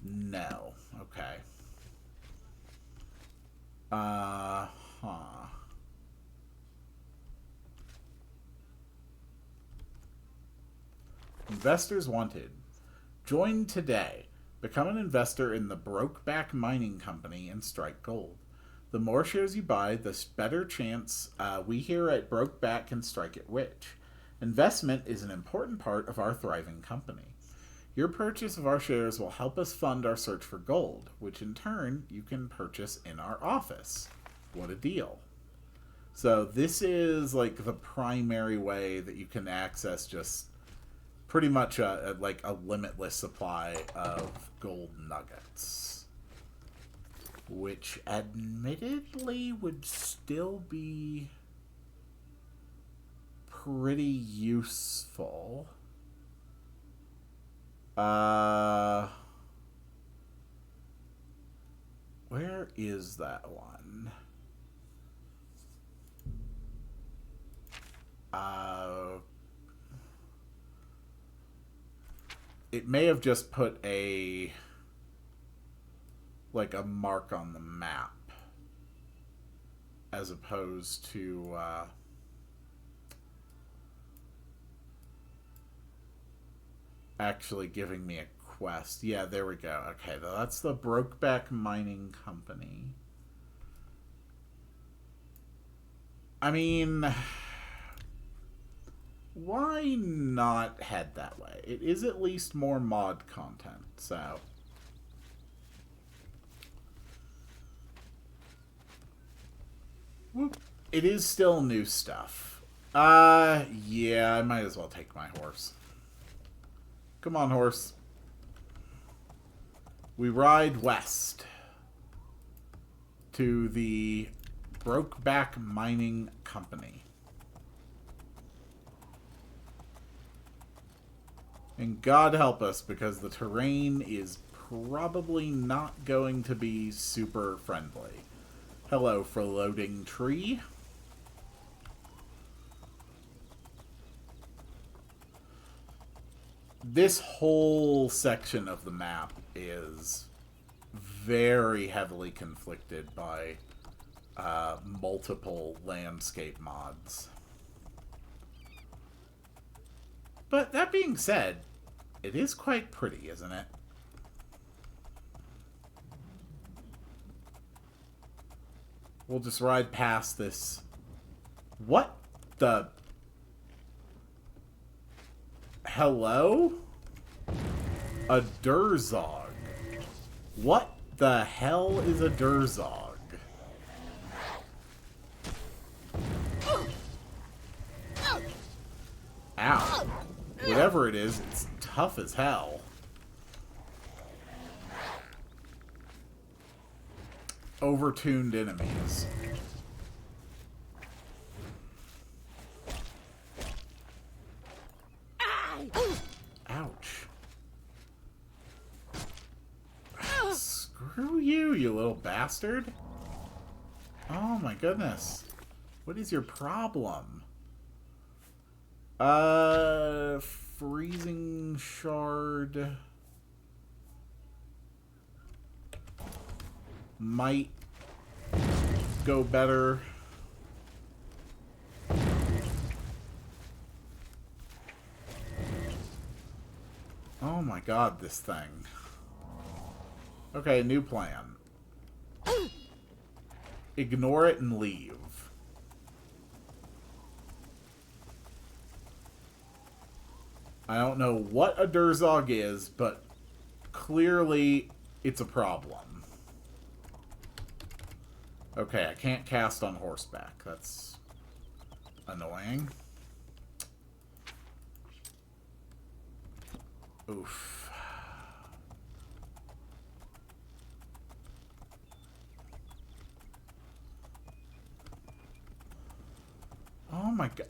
Speaker 1: No. Okay. Investors wanted. Join today. Become an investor in the Brokeback Mining Company and strike gold. The more shares you buy, the better chance we here at Brokeback can strike it rich. Investment is an important part of our thriving company. Your purchase of our shares will help us fund our search for gold, which in turn you can purchase in our office. What a deal. So this is like the primary way that you can access just pretty much a limitless supply of gold nuggets. Which admittedly would still be pretty useful. Where is that one? It may have just put a mark on the map as opposed to actually giving me a quest. Yeah, there we go. Okay, that's the Brokeback Mining Company. I mean, why not head that way? It is at least more mod content, so... It is still new stuff. Yeah, I might as well take my horse. Come on, horse. We ride west to the Brokeback Mining Company. And God help us, because the terrain is probably not going to be super friendly. Hello, floating tree. This whole section of the map is very heavily conflicted by multiple landscape mods. But that being said, it is quite pretty, isn't it? We'll just ride past this. What the... Hello? A Durzog. What the hell is a Durzog? Ow. Whatever it is, it's tough as hell. Overtuned enemies. Ouch. Screw you, you little bastard. Oh my goodness. What is your problem? Freezing shard. Might go better. Oh my god, this thing. Okay, new plan. Ignore it and leave. I don't know what a Durzog is, but clearly it's a problem. Okay, I can't cast on horseback. That's annoying. Oof. Oh my god.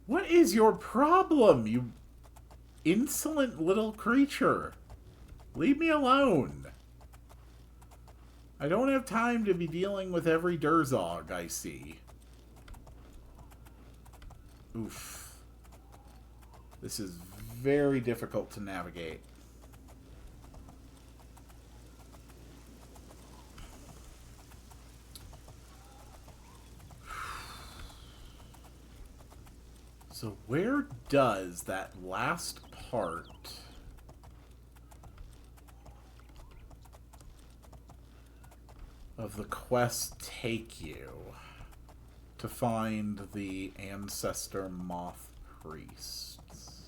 Speaker 1: What is your problem, you insolent little creature? Leave me alone. I don't have time to be dealing with every Durzog I see. Oof. This is very difficult to navigate. So where does that last part of the quest take you to find the ancestor moth priests?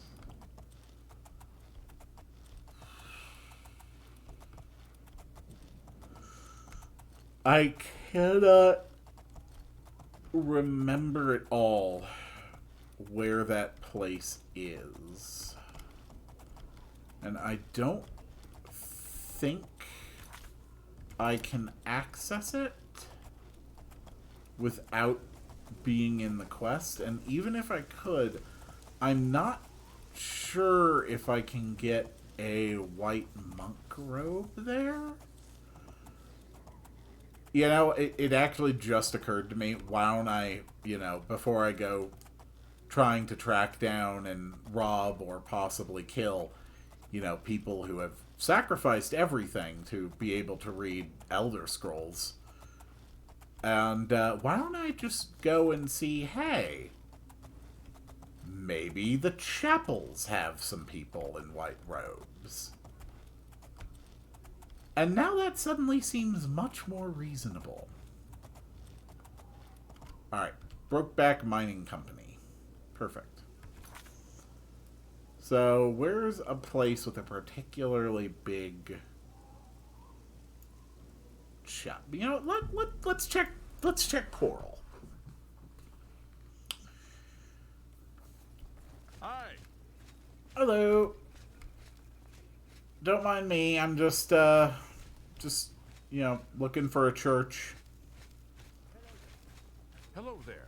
Speaker 1: I cannot remember at all where that place is. And I don't think I can access it without being in the quest. And even if I could, I'm not sure if I can get a white monk robe there. You know, it actually just occurred to me, why don't I, before I go trying to track down and rob or possibly kill, people who have sacrificed everything to be able to read Elder Scrolls. And why don't I just go and see, hey, maybe the chapels have some people in white robes. And now that suddenly seems much more reasonable. Alright, Brokeback Mining Company. Perfect. So, where's a place with a particularly big shop? Let's check Coral.
Speaker 3: Hi.
Speaker 1: Hello. Don't mind me. I'm just looking for a church.
Speaker 3: Hello there.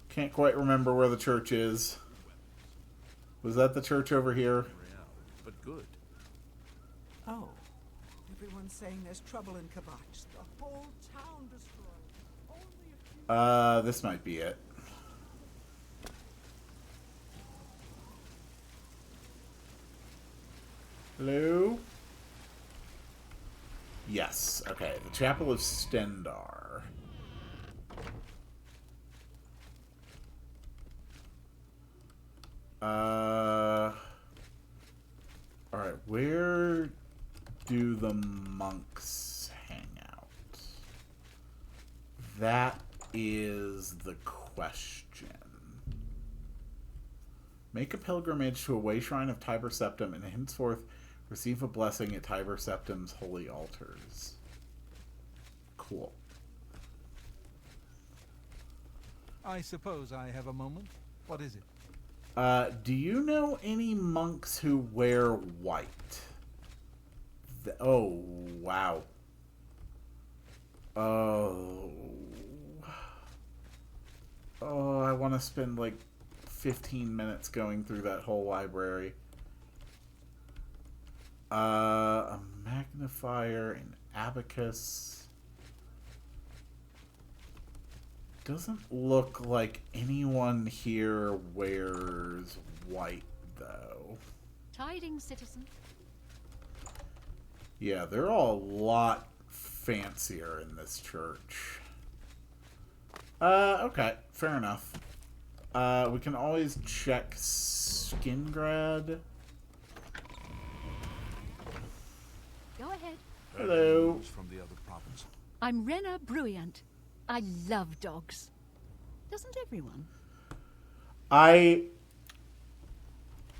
Speaker 1: Can't quite remember where the church is. Was that the church over here?
Speaker 3: But good.
Speaker 5: Oh, everyone's saying there's trouble in Kavach. The whole town destroyed. Only a few...
Speaker 1: This might be it. Hello? Yes, okay. The Chapel of Stendar. Alright, where do the monks hang out? That is the question. Make a pilgrimage to a way shrine of Tiber Septim and henceforth receive a blessing at Tiber Septim's holy altars. Cool.
Speaker 6: I suppose I have a moment. What is it?
Speaker 1: Do you know any monks who wear white? Oh, wow. Oh, I want to spend like 15 minutes going through that whole library. A magnifier, an abacus. Doesn't look like anyone here wears white, though.
Speaker 7: Tidings, citizen.
Speaker 1: Yeah, they're all a lot fancier in this church. Okay, fair enough. We can always check Skingrad.
Speaker 7: Go ahead.
Speaker 1: Hello.
Speaker 3: From the other province.
Speaker 7: I'm Rena Bruyant. I love dogs. Doesn't everyone?
Speaker 1: I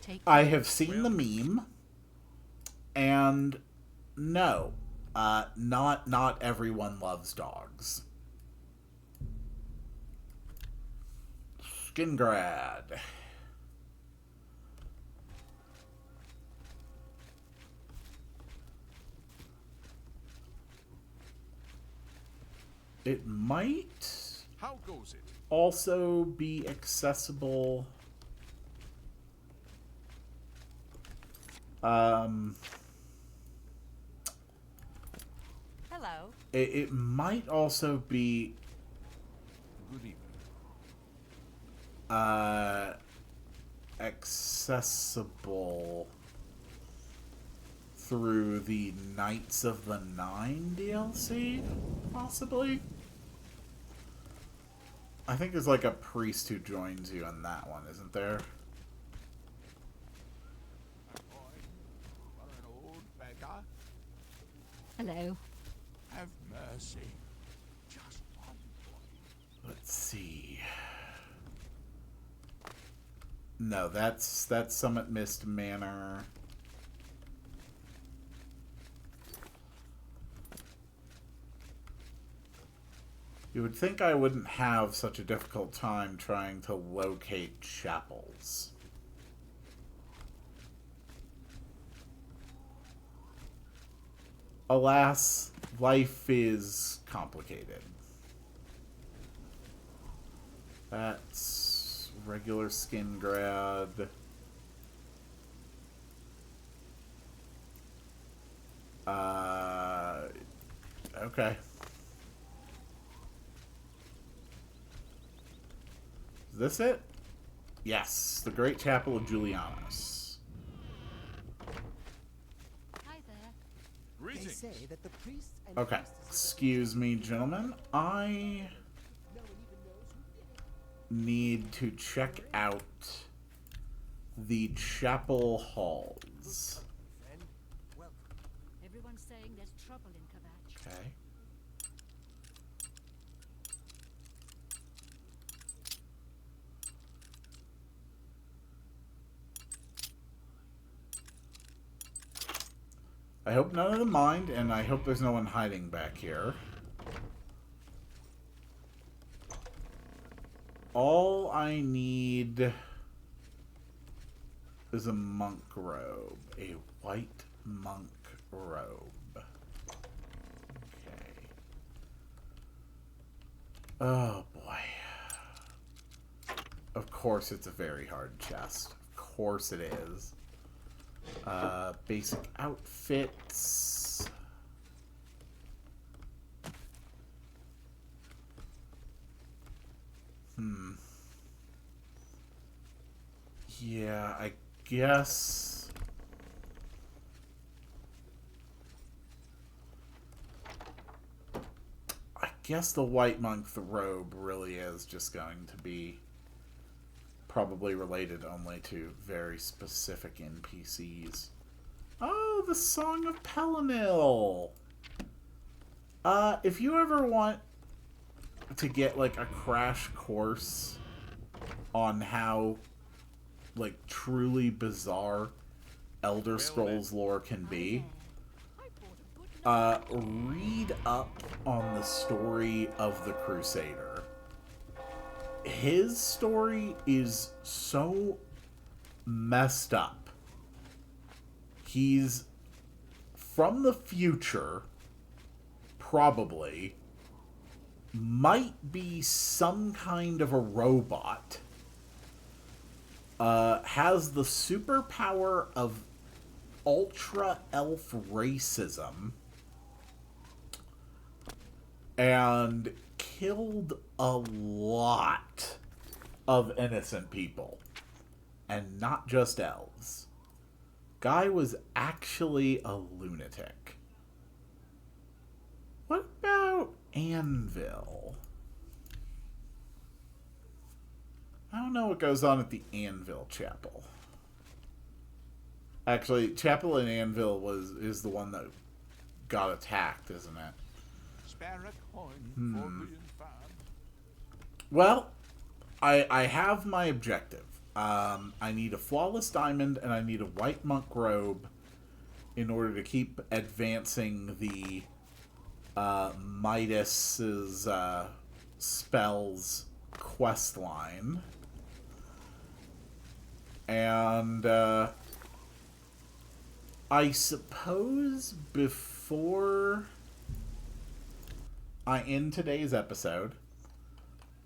Speaker 7: Take
Speaker 1: have seen the meme. And no, not everyone loves dogs. Skingrad. It might
Speaker 3: How goes it?
Speaker 1: also be accessible.
Speaker 7: Hello.
Speaker 1: It might also be
Speaker 3: Good evening.
Speaker 1: accessible through the Knights of the Nine DLC, possibly. I think there's like a priest who joins you in that one, isn't there?
Speaker 3: Boy, what an old beggar.
Speaker 7: Hello.
Speaker 3: Have mercy. Just one boy.
Speaker 1: Let's see. No, that's Summit Mist Manor. You would think I wouldn't have such a difficult time trying to locate chapels. Alas, life is complicated. That's regular skin grad. Okay. Is this it? Yes, the Great Chapel of Julianus.
Speaker 7: Hi there.
Speaker 2: They
Speaker 3: Greetings.
Speaker 2: say that the priests and
Speaker 1: Okay,
Speaker 2: priestesses
Speaker 1: excuse me, gentlemen. I
Speaker 2: no one even knows who did it.
Speaker 1: need to check out the chapel halls.
Speaker 2: Friend, welcome.
Speaker 7: Everyone's saying there's trouble in Kvatch.
Speaker 1: Okay. I hope none of them mind, and I hope there's no one hiding back here. All I need is a monk robe. A white monk robe. Okay. Oh, boy. Of course it's a very hard chest. Of course it is. Basic outfits. Yeah, I guess. I guess the white monk robe really is just going to be probably related only to very specific NPCs. Oh, the Song of Pelinil! If you ever want to get, like, a crash course on how, like, truly bizarre Elder Scrolls lore can be, read up on the story of the Crusader. His story is so messed up. He's from the future, probably, might be some kind of a robot, has the superpower of ultra elf racism, and killed a lot of innocent people. And not just elves. Guy was actually a lunatic. What about Anvil? I don't know what goes on at the Anvil Chapel. Actually, Chapel in Anvil is the one that got attacked, isn't it?
Speaker 3: Spare a coin for being found.
Speaker 1: Well, I have my objective. I need a flawless diamond, and I need a white monk robe, in order to keep advancing the Midas's spells quest line. And I suppose before I end today's episode,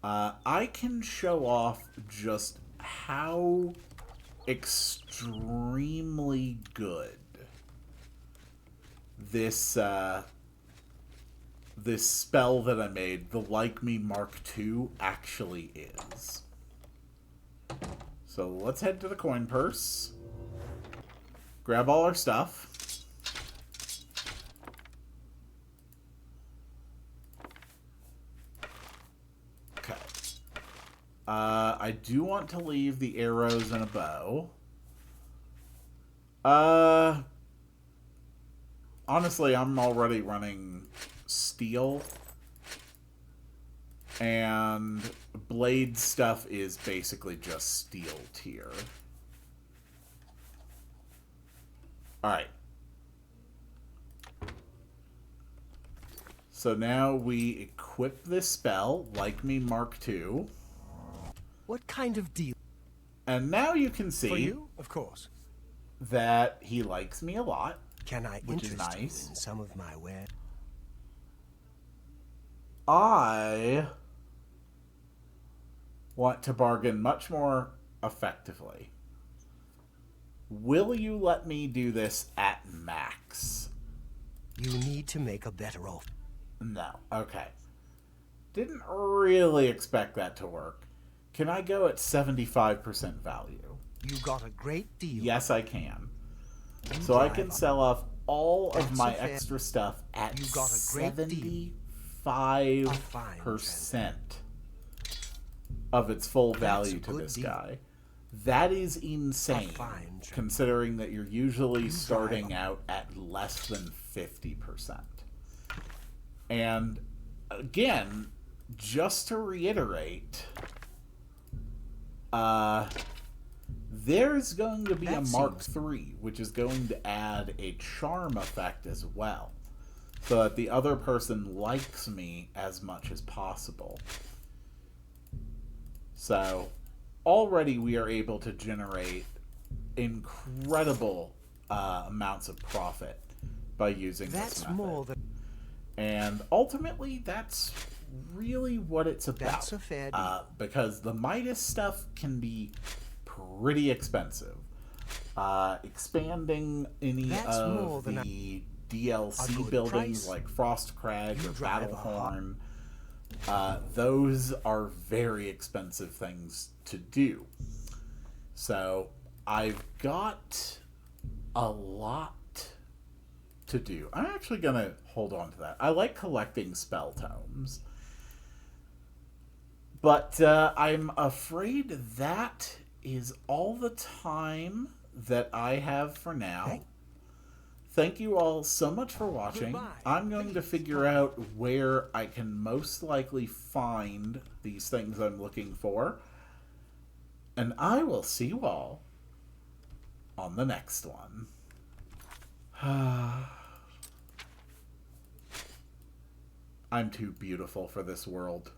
Speaker 1: I can show off just how extremely good this this spell that I made, the Like Me Mark II, actually is. So let's head to the coin purse, grab all our stuff. Okay. I do want to leave the arrows and a bow. Honestly, I'm already running steel, and blade stuff is basically just steel tier. Alright. So now we equip this spell, Like Me Mark II.
Speaker 2: What kind of deal?
Speaker 1: And now you can see
Speaker 2: For you, of course.
Speaker 1: that he likes me a lot.
Speaker 2: Can I
Speaker 1: which is
Speaker 2: interest
Speaker 1: nice.
Speaker 2: you in some of my wares?
Speaker 1: I want to bargain much more effectively. Will you let me do this at max?
Speaker 2: You need to make a better offer.
Speaker 1: No. Okay. Didn't really expect that to work. Can I go at 75% value?
Speaker 2: You got a great deal.
Speaker 1: Yes, I can. So I can sell off all of my
Speaker 2: That's a
Speaker 1: extra stuff at
Speaker 2: You got a great deal.
Speaker 1: 75% of its full value to
Speaker 2: good
Speaker 1: this
Speaker 2: deal.
Speaker 1: guy. That is insane,
Speaker 2: fine trade.
Speaker 1: considering that you're usually starting out at less than 50%. And again, just to reiterate, there's going to be a Mark III, which is going to add a charm effect as well, so that the other person likes me as much as possible. So already we are able to generate incredible amounts of profit by using this method.
Speaker 2: More than
Speaker 1: And ultimately, that's really what it's about.
Speaker 2: That's a fair deal.
Speaker 1: Because the Midas stuff can be pretty expensive. Expanding any
Speaker 2: That's more
Speaker 1: of
Speaker 2: than
Speaker 1: the
Speaker 2: a
Speaker 1: DLC
Speaker 2: good
Speaker 1: buildings
Speaker 2: price.
Speaker 1: like Frostcrag
Speaker 2: You
Speaker 1: or
Speaker 2: drive a hot-
Speaker 1: Battlehorn, those are very expensive things to do. So I've got a lot to do. I'm actually going to hold on to that. I like collecting spell tomes. But I'm afraid that is all the time that I have for now. Thank you all so much for watching.
Speaker 2: Goodbye.
Speaker 1: I'm going to figure out where I can most likely find these things I'm looking for. And I will see you all on the next one. I'm too beautiful for this world.